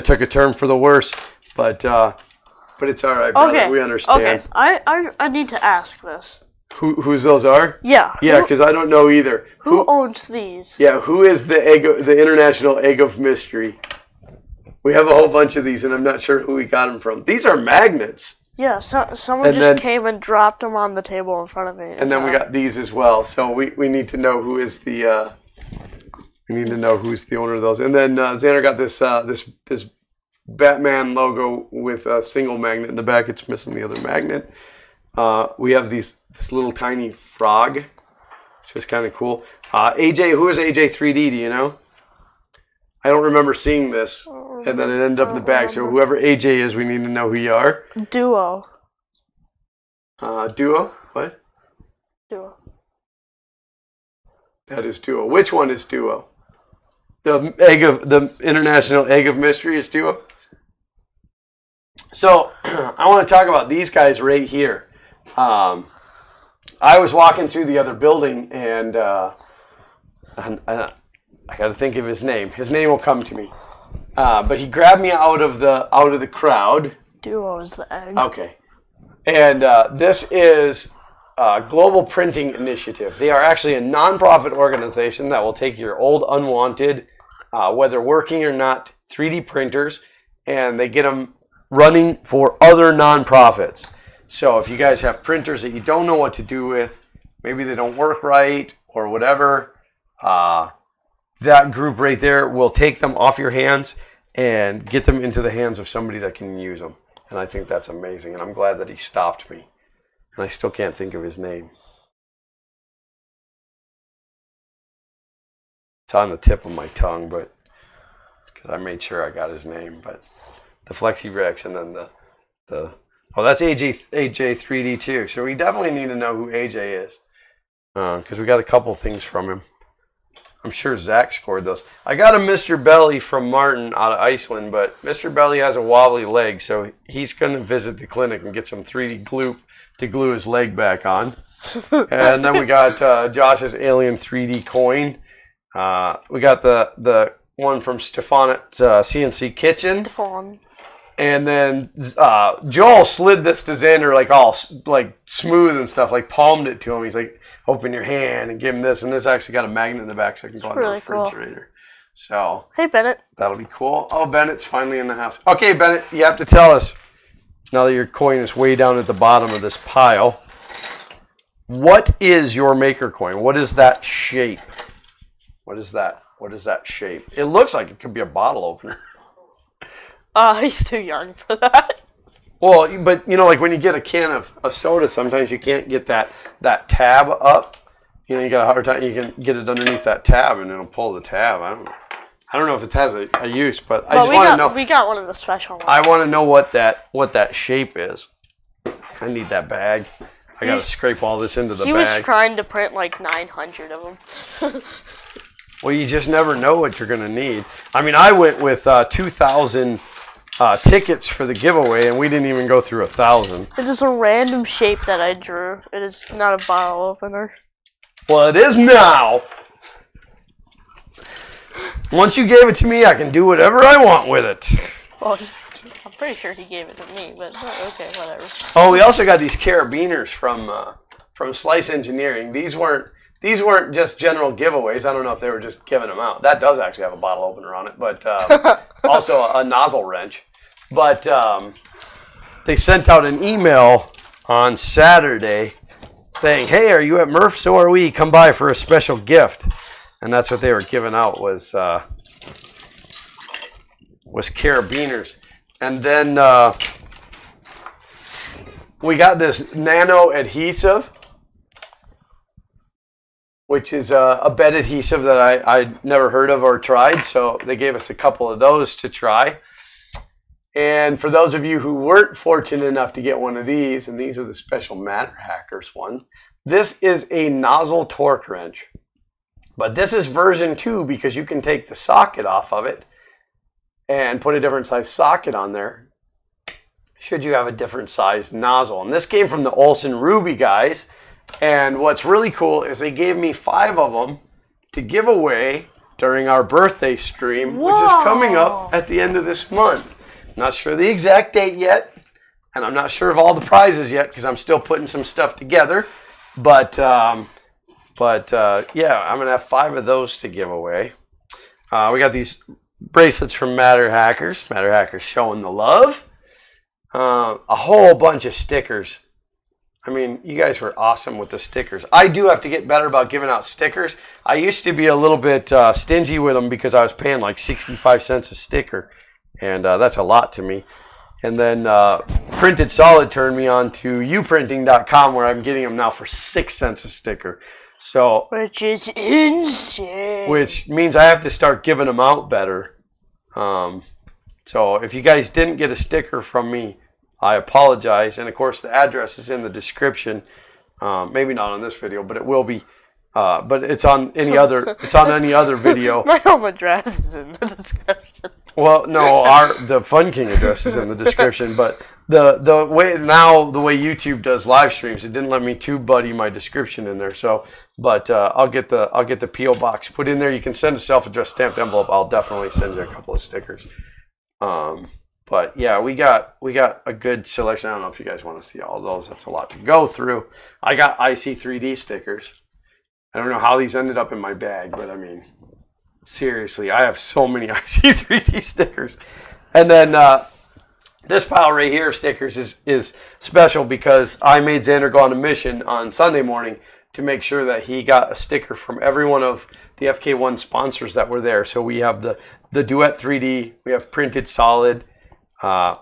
took a turn for the worse, but it's all right, brother. Okay. We understand. Okay, I need to ask this. Whose those are? Yeah. Yeah, because I don't know either. Who owns these? Yeah, who is the international egg of mystery? We have a whole bunch of these, and I'm not sure who we got them from. These are magnets. Yeah, someone came and dropped them on the table in front of me. And then we got these as well. So we need to know who is the who's the owner of those. And then Xander got this Batman logo with a single magnet in the back. It's missing the other magnet. We have this little tiny frog, which is kind of cool. AJ, who is AJ3D? Do you know? I don't remember seeing this. And then it ended up in the bag. So whoever AJ is, we need to know who you are. Duo. Duo? What? Duo. That is Duo. Which one is Duo? The international egg of mystery is Duo. So I want to talk about these guys right here. I was walking through the other building and I got to think of his name. His name will come to me. But he grabbed me out of the crowd. Duo is the egg. Okay. And this is Global Printing Initiative. They are actually a nonprofit organization that will take your old unwanted, whether working or not, 3D printers, and they get them running for other nonprofits. So if you guys have printers that you don't know what to do with, maybe they don't work right or whatever, that group right there will take them off your hands and get them into the hands of somebody that can use them. And I think that's amazing. And I'm glad that he stopped me. And I still can't think of his name. It's on the tip of my tongue, but because I made sure I got his name. But the Flexi Rex and then the oh, that's AJ3D too. So we definitely need to know who AJ is because we got a couple things from him. I'm sure Zach scored those. I got a Mr. Belly from Martin out of Iceland, but Mr. Belly has a wobbly leg, so he's going to visit the clinic and get some 3D glue to glue his leg back on. And then we got Josh's Alien 3D coin. We got the one from Stefan at CNC Kitchen. Stefan. And then Joel slid this to Xander like all like smooth and stuff, like palmed it to him. He's like, open your hand and give him this. And this actually got a magnet in the back so I can go on the refrigerator. So hey, Bennett. That'll be cool. Oh, Bennett's finally in the house. Okay, Bennett, you have to tell us, now that your coin is way down at the bottom of this pile, what is your maker coin? What is that shape? What is that? What is that shape? It looks like it could be a bottle opener. He's too young for that. Well, but you know, like when you get a can of soda, sometimes you can't get that tab up. You know, you got a hard time. You can get it underneath that tab, and it'll pull the tab. I don't know if it has a use, but I just want to know. We got one of the special ones. I want to know what that shape is. I need that bag. I got to scrape all this into the bag. He was trying to print like 900 of them. Well, you just never know what you're going to need. I mean, I went with 2,000 tickets for the giveaway, and we didn't even go through 1,000. It is a random shape that I drew. It is not a bottle opener. Well, it is now. Once you gave it to me, I can do whatever I want with it. Well, I'm pretty sure he gave it to me, but okay, whatever. Oh, we also got these carabiners from Slice Engineering. These weren't just general giveaways. I don't know if they were just giving them out. That does actually have a bottle opener on it, but also a nozzle wrench. But they sent out an email on Saturday saying, hey, are you at Murph? So are we. Come by for a special gift. And that's what they were giving out was was carabiners. And then we got this nano adhesive, which is a bed adhesive that I'd never heard of or tried. So they gave us a couple of those to try. And for those of you who weren't fortunate enough to get one of these, and these are the special Matter Hackers one, this is a nozzle torque wrench. But this is version 2 because you can take the socket off of it and put a different size socket on there should you have a different size nozzle. And this came from the Olson Ruby guys. And what's really cool is they gave me 5 of them to give away during our birthday stream, which is coming up at the end of this month. Not sure the exact date yet, and I'm not sure of all the prizes yet because I'm still putting some stuff together. But yeah, I'm going to have 5 of those to give away. We got these bracelets from Matter Hackers. Matter Hackers showing the love. A whole bunch of stickers. I mean, you guys were awesome with the stickers. I do have to get better about giving out stickers. I used to be a little bit stingy with them because I was paying like 65 cents a sticker. And that's a lot to me. And then Printed Solid turned me on to uprinting.com where I'm getting them now for 6 cents a sticker. So, which is insane. Which means I have to start giving them out better. So if you guys didn't get a sticker from me, I apologize. And of course the address is in the description. Maybe not on this video, but it will be. But it's on any other video. My home address is in the description. Well, no, the Fun King address is in the description, but the way YouTube does live streams, it didn't let me tube buddy my description in there. So, but I'll get the PO box put in there. You can send a self-addressed stamped envelope. I'll definitely send you a couple of stickers. But yeah, we got a good selection. I don't know if you guys want to see all those. That's a lot to go through. I got IC3D stickers. I don't know how these ended up in my bag, but I mean, seriously, I have so many IC3D stickers. And then this pile right here of stickers is special because I made Xander go on a mission on Sunday morning to make sure that he got a sticker from every one of the FK1 sponsors that were there. So we have the Duet 3D, we have Printed Solid,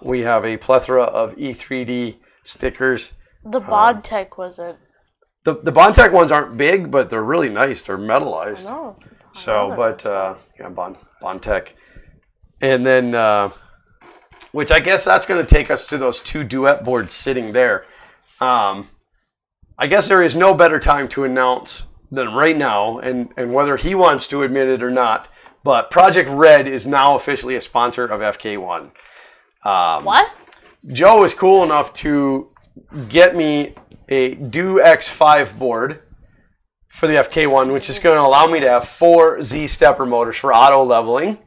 we have a plethora of E3D stickers. The Bondtech wasn't. The Bondtech ones aren't big, but they're really nice. They're metallized. I know. So, but yeah, Bondtech, and then which I guess that's going to take us to those 2 duet boards sitting there. I guess there is no better time to announce than right now, and whether he wants to admit it or not, but Project Red is now officially a sponsor of FK1. What? Joe was cool enough to get me a Do X5 board for the FK1, which is going to allow me to have 4 Z stepper motors for auto leveling.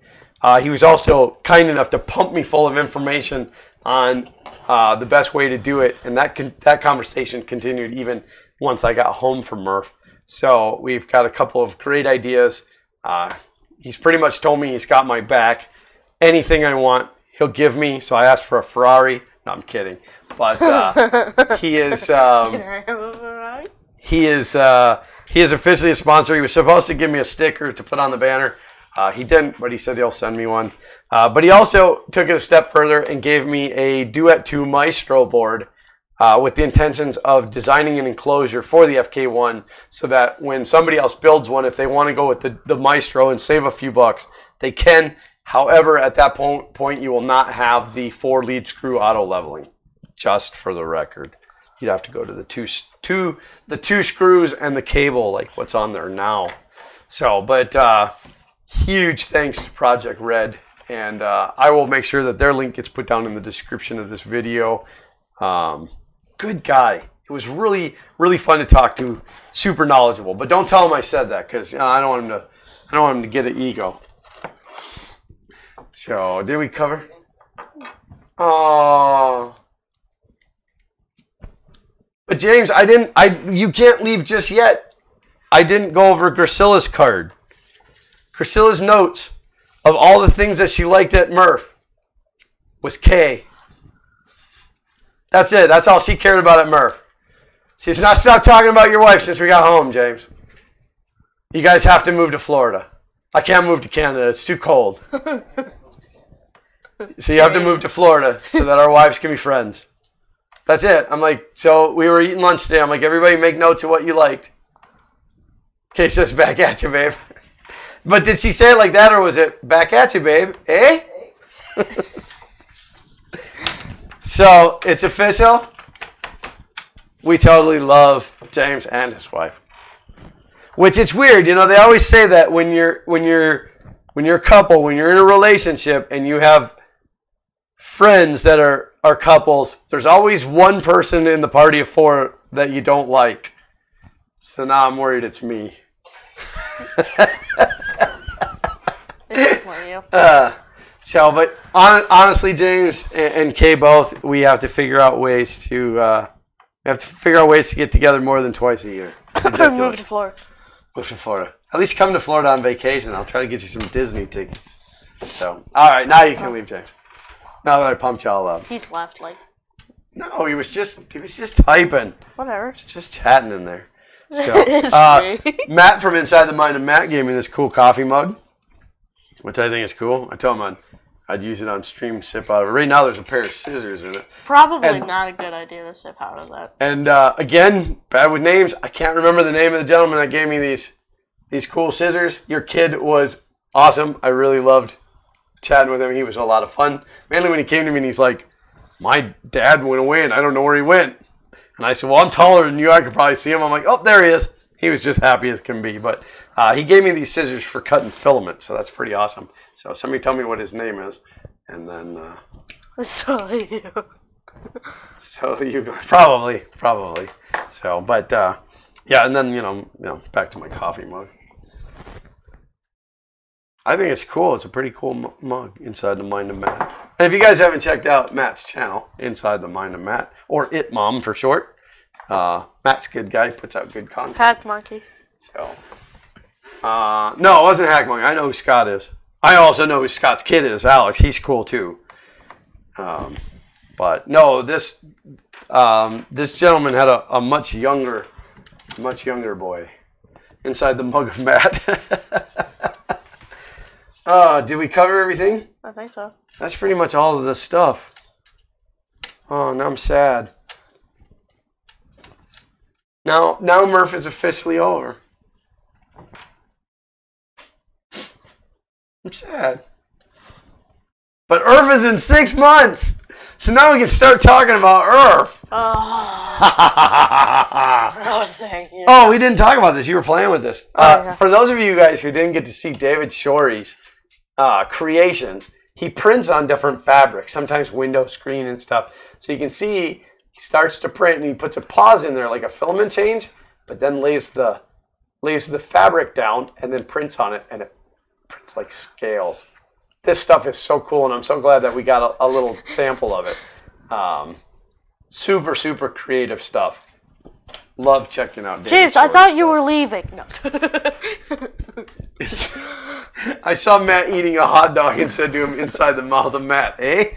He was also kind enough to pump me full of information on the best way to do it, and that conversation continued even once I got home from Murph. So we've got a couple of great ideas. He's pretty much told me he's got my back. Anything I want, he'll give me. So I asked for a Ferrari. No, I'm kidding. But he is officially a sponsor. He was supposed to give me a sticker to put on the banner. He didn't, but he said he'll send me one. But he also took it a step further and gave me a Duet 2 Maestro board with the intentions of designing an enclosure for the FK1 so that when somebody else builds one, if they want to go with the Maestro and save a few bucks, they can. However, at that point, you will not have the 4 lead screw auto leveling. Just for the record, you'd have to go to the two screws and the cable, like what's on there now. So, but huge thanks to Project Red, and I will make sure that their link gets put down in the description of this video. Good guy. It was really, really fun to talk to. Super knowledgeable, but don't tell him I said that because I don't want him to get an ego. So, did we cover? Oh. But James, you can't leave just yet. I didn't go over Gracilla's card. Gracilla's notes of all the things that she liked at Murph was K. That's it. That's all she cared about at Murph. She's not stopped talking about your wife since we got home, James. You guys have to move to Florida. I can't move to Canada. It's too cold. So you have to move to Florida so that our wives can be friends. That's it. I'm like, so we were eating lunch today. I'm like, everybody make notes of what you liked. Okay, says back at you, babe. But did she say it like that, or was it back at you, babe? Eh? So it's official. We totally love James and his wife. Which it's weird, you know. They always say that when you're a couple, when you're in a relationship, and you have friends that are couples, there's always one person in the party of four that you don't like. So now I'm worried it's me. But honestly, James and Kay both, we have to figure out ways to get together more than twice a year. Move to Florida. Move to Florida. At least come to Florida on vacation. I'll try to get you some Disney tickets. So, all right, now you can leave, James. Now that I pumped y'all up. He's left, like. No, he was just typing. Whatever. Just chatting in there. So, Matt from Inside the Mind of Matt gave me this cool coffee mug, which I think is cool. I told him I'd use it on stream, sip out of it. Right now, there's a pair of scissors in it. Probably not a good idea to sip out of that. And again, bad with names. I can't remember the name of the gentleman that gave me these cool scissors. Your kid was awesome. I really loved chatting with him. He was a lot of fun. Mainly when he came to me and he's like, my dad went away and I don't know where he went. And I said, well, I'm taller than you. I could probably see him. I'm like, oh, there he is. He was just happy as can be. But he gave me these scissors for cutting filament, so that's pretty awesome. So somebody tell me what his name is, and then... So you. So you probably. So, but yeah, and then you know, back to my coffee mug. I think it's cool. It's a pretty cool mug, Inside the Mind of Matt. And if you guys haven't checked out Matt's channel, Inside the Mind of Matt, or It Mom for short, Matt's a good guy, puts out good content. Hack Monkey. So, no, it wasn't Hack Monkey. I know who Scott is. I also know who Scott's kid is, Alex. He's cool too. But no, this gentleman had a much younger boy inside the mug of Matt. Did we cover everything? I think so. That's pretty much all of this stuff. Oh, now I'm sad. Now Murph is officially over. I'm sad. But IRF is in 6 months. So now we can start talking about IRF. Oh, thank you. Oh, we didn't talk about this. You were playing with this. Yeah. For those of you guys who didn't get to see David Shorey's creations, he prints on different fabrics, sometimes window screen and stuff. So you can see he starts to print and he puts a pause in there like a filament change, but then lays the fabric down and then prints on it, and it prints like scales. This stuff is so cool, and I'm so glad that we got a little sample of it. Super, super creative stuff. Love checking out David James, I thought you were leaving. No. I saw Matt eating a hot dog and said to him, inside the mouth of Matt, eh?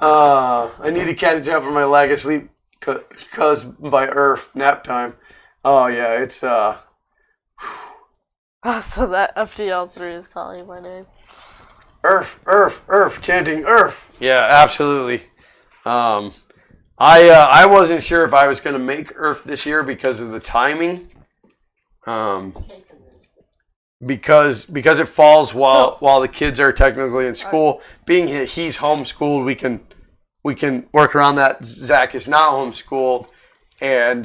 I need to catch up for my lack of sleep caused by IRF nap time. Oh, yeah, it's... So that FDL3 is calling my name. IRF, chanting IRF. Yeah, absolutely. I wasn't sure if I was going to make IRF this year because of the timing. Because it falls while the kids are technically in school. Being he's homeschooled, we can work around that. Zach is not homeschooled, and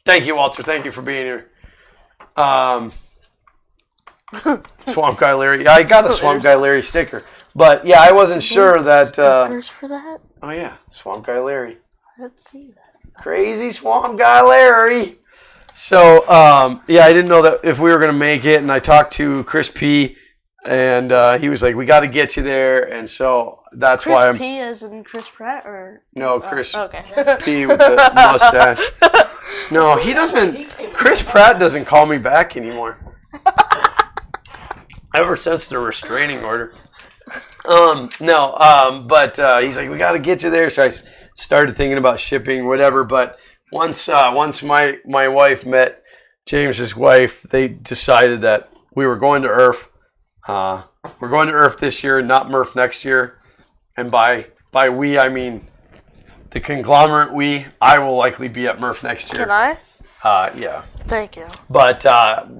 thank you, Walter. Thank you for being here. Swamp Guy Larry. I got a Swamp Guy Larry sticker, but yeah, I wasn't sure that. Stickers for that? Oh yeah, Swamp Guy Larry. I didn't see that. Crazy Swamp Guy Larry. So yeah, I didn't know that if we were gonna make it, and I talked to Chris P, and he was like, "We got to get you there," and so that's why I'm. Chris P as in Chris Pratt, or no, Chris okay. P with the mustache. No, he doesn't. Chris Pratt doesn't call me back anymore. Ever since the restraining order. But he's like, we got to get you there. So I started thinking about shipping, whatever. But once my wife met James's wife, they decided that we were going to IRF. We're going to IRF this year, not Murph next year. And by we, I mean the conglomerate we. I will likely be at Murph next year. Can I? Yeah. Thank you. But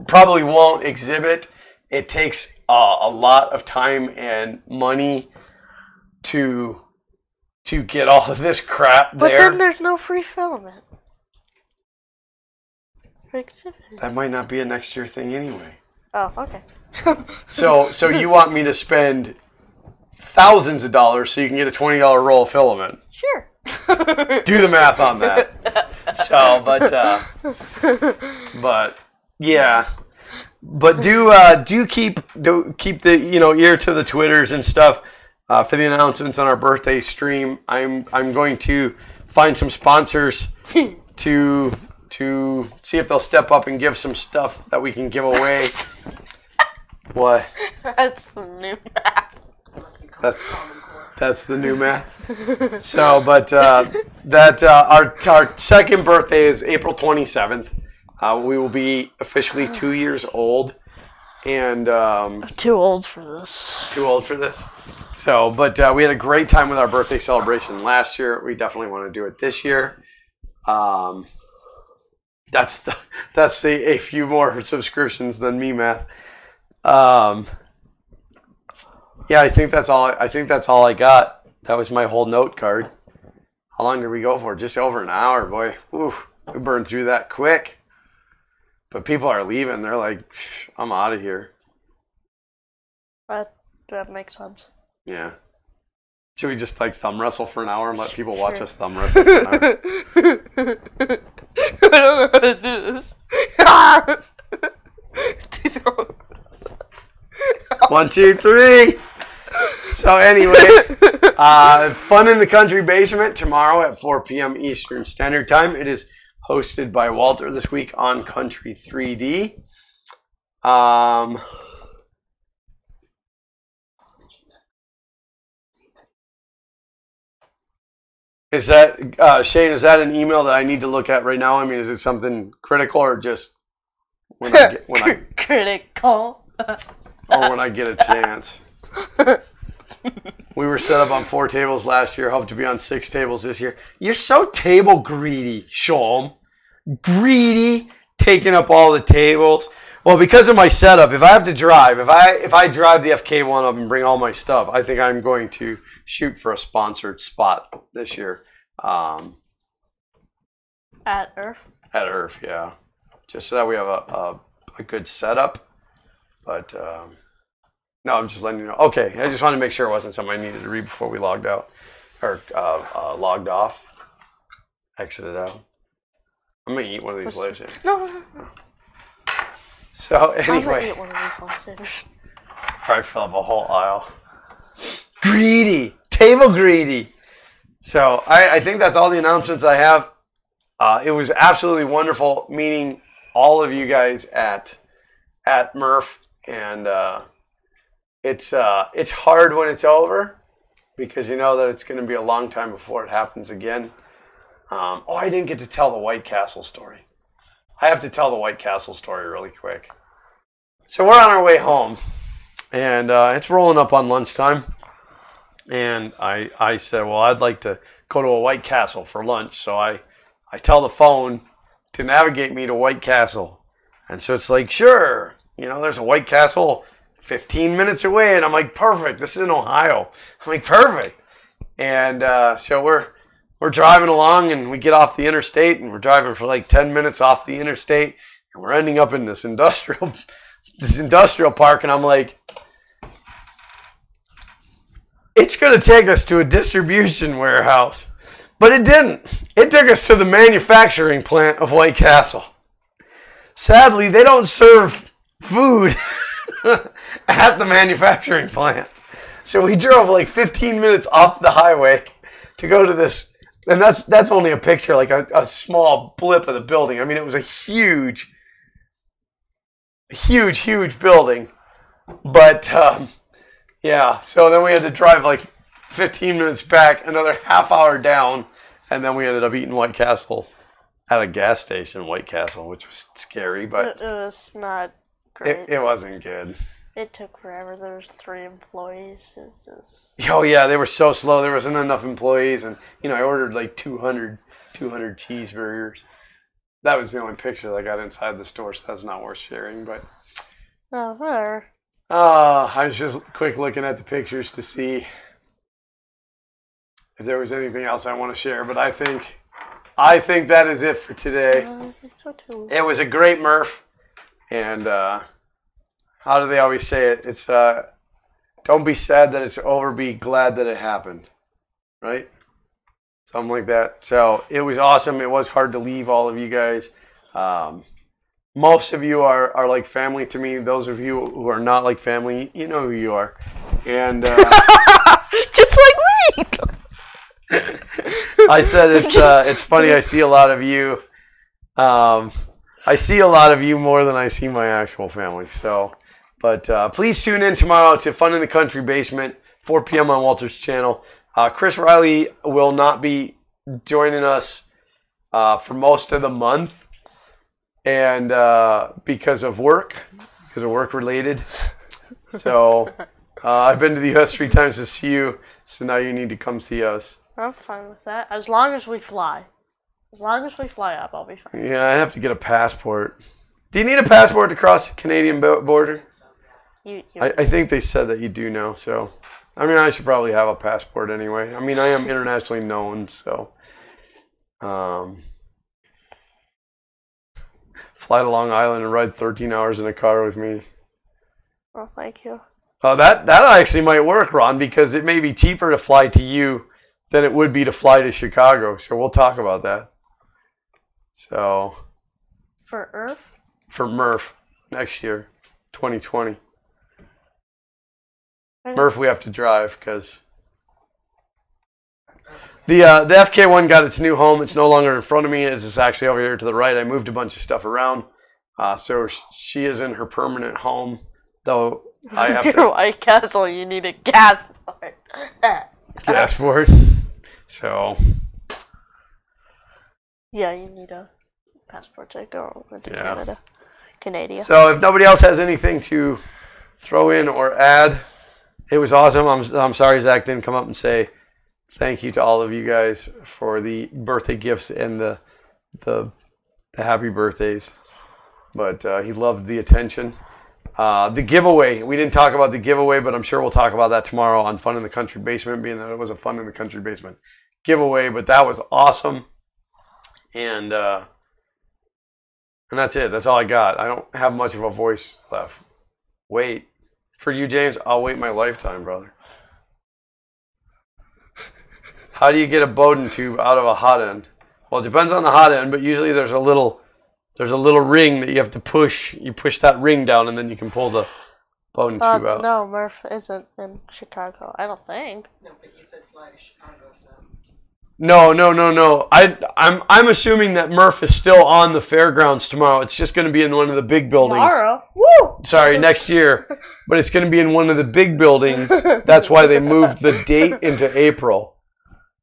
probably won't exhibit. It takes a lot of time and money to get all of this crap there. But then there's no free filament. For exhibiting. That might not be a next year thing anyway. Oh, okay. So you want me to spend thousands of dollars so you can get a $20 roll of filament? Sure. Do the math on that. So, but yeah. But do keep the ear to the Twitters and stuff for the announcements on our birthday stream. I'm going to find some sponsors to see if they'll step up and give some stuff that we can give away. What? That's the new math. That's the new math. So, but our second birthday is April 27th. We will be officially 2 years old, and too old for this. Too old for this. So, but we had a great time with our birthday celebration last year. We definitely want to do it this year. That's a few more subscriptions than me math. Yeah, I think that's all I got. That was my whole note card. How long did we go for? Just over an hour, boy. Oof, we burned through that quick. But people are leaving. They're like, I'm out of here. That makes sense. Yeah. Should we just thumb wrestle for an hour and let people watch us thumb wrestle for an hour? I don't know how to do this. 1, 2, 3. So anyway, Fun in the Country Basement tomorrow at 4 p.m. Eastern Standard Time. It is hosted by Walter this week on Country 3D. Is that Shane? Is that an email that I need to look at right now? I mean, is it something critical or just when I critical? Or when I get a chance? We were set up on 4 tables last year. Hope to be on 6 tables this year. You're so table greedy, Shom. Greedy, taking up all the tables. Well, because of my setup, if I have to drive, if I drive the FK1 up and bring all my stuff, I think I'm going to shoot for a sponsored spot this year. At IRF? At IRF, yeah. Just so that we have a good setup. But, no, I'm just letting you know. Okay, I just wanted to make sure it wasn't something I needed to read before we logged out. Or logged off. Exited out. I'm going to eat one of these lifesavers. No. So, I'm going anyway. to eat one of these lifesavers. Probably fill up a whole aisle. Greedy. Table greedy. So, I think that's all the announcements I have. It was absolutely wonderful meeting all of you guys at Murph. And it's hard when it's over because you know that it's going to be a long time before it happens again. I didn't get to tell the White Castle story. I have to tell the White Castle story really quick. So we're on our way home, and it's rolling up on lunchtime. And I said, well, I'd like to go to a White Castle for lunch. So I tell the phone to navigate me to White Castle. And so it's like, sure, there's a White Castle 15 minutes away. And I'm like, perfect. This is in Ohio. I'm like, perfect. And so we're driving along, and we get off the interstate, and we're driving for like 10 minutes off the interstate, and we're ending up in this industrial park, and I'm like, it's going to take us to a distribution warehouse. But it didn't. It took us to the manufacturing plant of White Castle. Sadly, they don't serve food at the manufacturing plant. So we drove like 15 minutes off the highway to go to this. And that's only a picture, like a small blip of the building. I mean, it was a huge building. But, yeah. So then we had to drive like 15 minutes back, another half hour down, and then we ended up eating White Castle at a gas station, White Castle, which was scary. But it was not great. It wasn't good. It took forever. There was 3 employees. It's just... Oh yeah, they were so slow. There wasn't enough employees, and I ordered like 200 cheeseburgers. That was the only picture that I got inside the store, so that's not worth sharing. But whatever. I was just quick looking at the pictures to see if there was anything else I want to share. But I think that is it for today. So too. It was a great Murph, and how do they always say it? It's don't be sad that it's over, be glad that it happened, right? Something like that. So it was awesome. It was hard to leave all of you guys. Most of you are like family to me. Those of you who are not like family, you know who you are. And just like me. I said it's funny. I see a lot of you. I see a lot of you more than I see my actual family. So, but please tune in tomorrow to Fun in the Country Basement, 4 p.m. on Walter's channel. Chris Riley will not be joining us for most of the month, and because of work related. So I've been to the U.S. 3 times to see you, so now you need to come see us. I'm fine with that. As long as we fly. As long as we fly up, I'll be fine. Yeah, I have to get a passport. Do you need a passport to cross the Canadian border? I think they said that you do now, so... I mean, I should probably have a passport anyway. I mean, I am internationally known, so... fly to Long Island and ride 13 hours in a car with me. Oh, thank you. That actually might work, Ron, because it may be cheaper to fly to you than it would be to fly to Chicago. So we'll talk about that. So... For Earth? For Murph next year, 2020. Murph, we have to drive because the FK1 got its new home. It's no longer in front of me. It's just actually over here to the right. I moved a bunch of stuff around. So she is in her permanent home, though I have Your White Castle, you need a passport. passport. So yeah, you need a passport to go into Canada. Canada. So if nobody else has anything to throw in or add, it was awesome. I'm sorry Zach didn't come up and say thank you to all of you guys for the birthday gifts and the happy birthdays. But he loved the attention. The giveaway. We didn't talk about the giveaway, but I'm sure we'll talk about that tomorrow on Fun in the Country Basement, being that it was a Fun in the Country Basement giveaway. But that was awesome. And that's it. That's all I got. I don't have much of a voice left. Wait. For you, James, I'll wait my lifetime, brother. How do you get a Bowden tube out of a hot end? Well, it depends on the hot end, but usually there's a little ring that you have to push. You push that ring down, and then you can pull the Bowden tube out. No, Murph isn't in Chicago. I don't think. No, but you said fly to Chicago, so. No. I'm assuming that Murph is still on the fairgrounds tomorrow. It's just going to be in one of the big buildings. Tomorrow? Woo! Sorry, next year. But it's going to be in one of the big buildings. That's why they moved the date into April.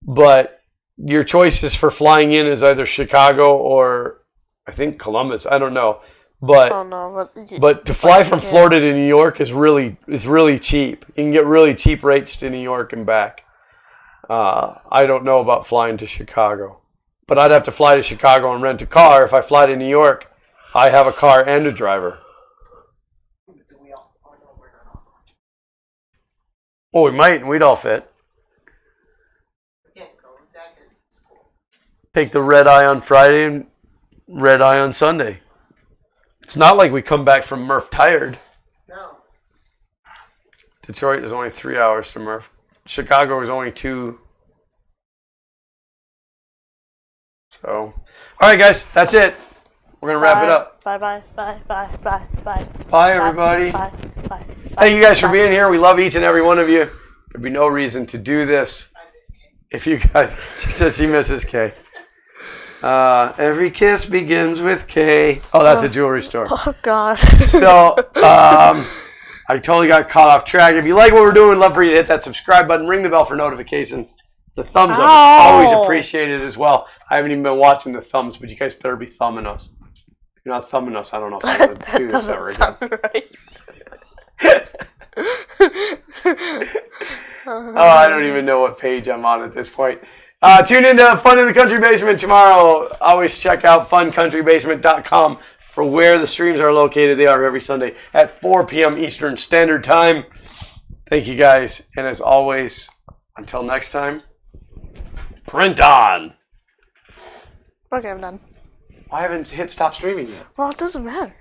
But your choices for flying in is either Chicago or I think Columbus. I don't know. But but to fly from Florida to New York is really cheap. You can get really cheap rates to New York and back. I don't know about flying to Chicago, but I'd have to fly to Chicago and rent a car. If I fly to New York, I have a car and a driver. Well, we might, and we'd all fit. Take the red eye on Friday and red eye on Sunday. It's not like we come back from Murph tired. No. Detroit is only 3 hours to Murph. Chicago is only 2. So, all right, guys, that's it. We're gonna wrap it up. Bye. Bye, everybody. Bye. Thank you guys for being here. We love each and every one of you. There'd be no reason to do this if you guys. She said she misses K. Every kiss begins with K. Oh, that's a jewelry store. Oh God. So, I totally got caught off track. If you like what we're doing, we'd love for you to hit that subscribe button, ring the bell for notifications. The thumbs up is always appreciated as well. I haven't even been watching the thumbs, but you guys better be thumbing us. You're not thumbing us. I don't know if I'm going to do this ever again. Right. Oh, I don't even know what page I'm on at this point. Tune into Fun in the Country Basement tomorrow. Always check out funcountrybasement.com for where the streams are located. They are every Sunday at 4 p.m. Eastern Standard Time. Thank you guys. And as always, until next time, print on. Okay, I'm done. I haven't hit stop streaming yet. Well, it doesn't matter.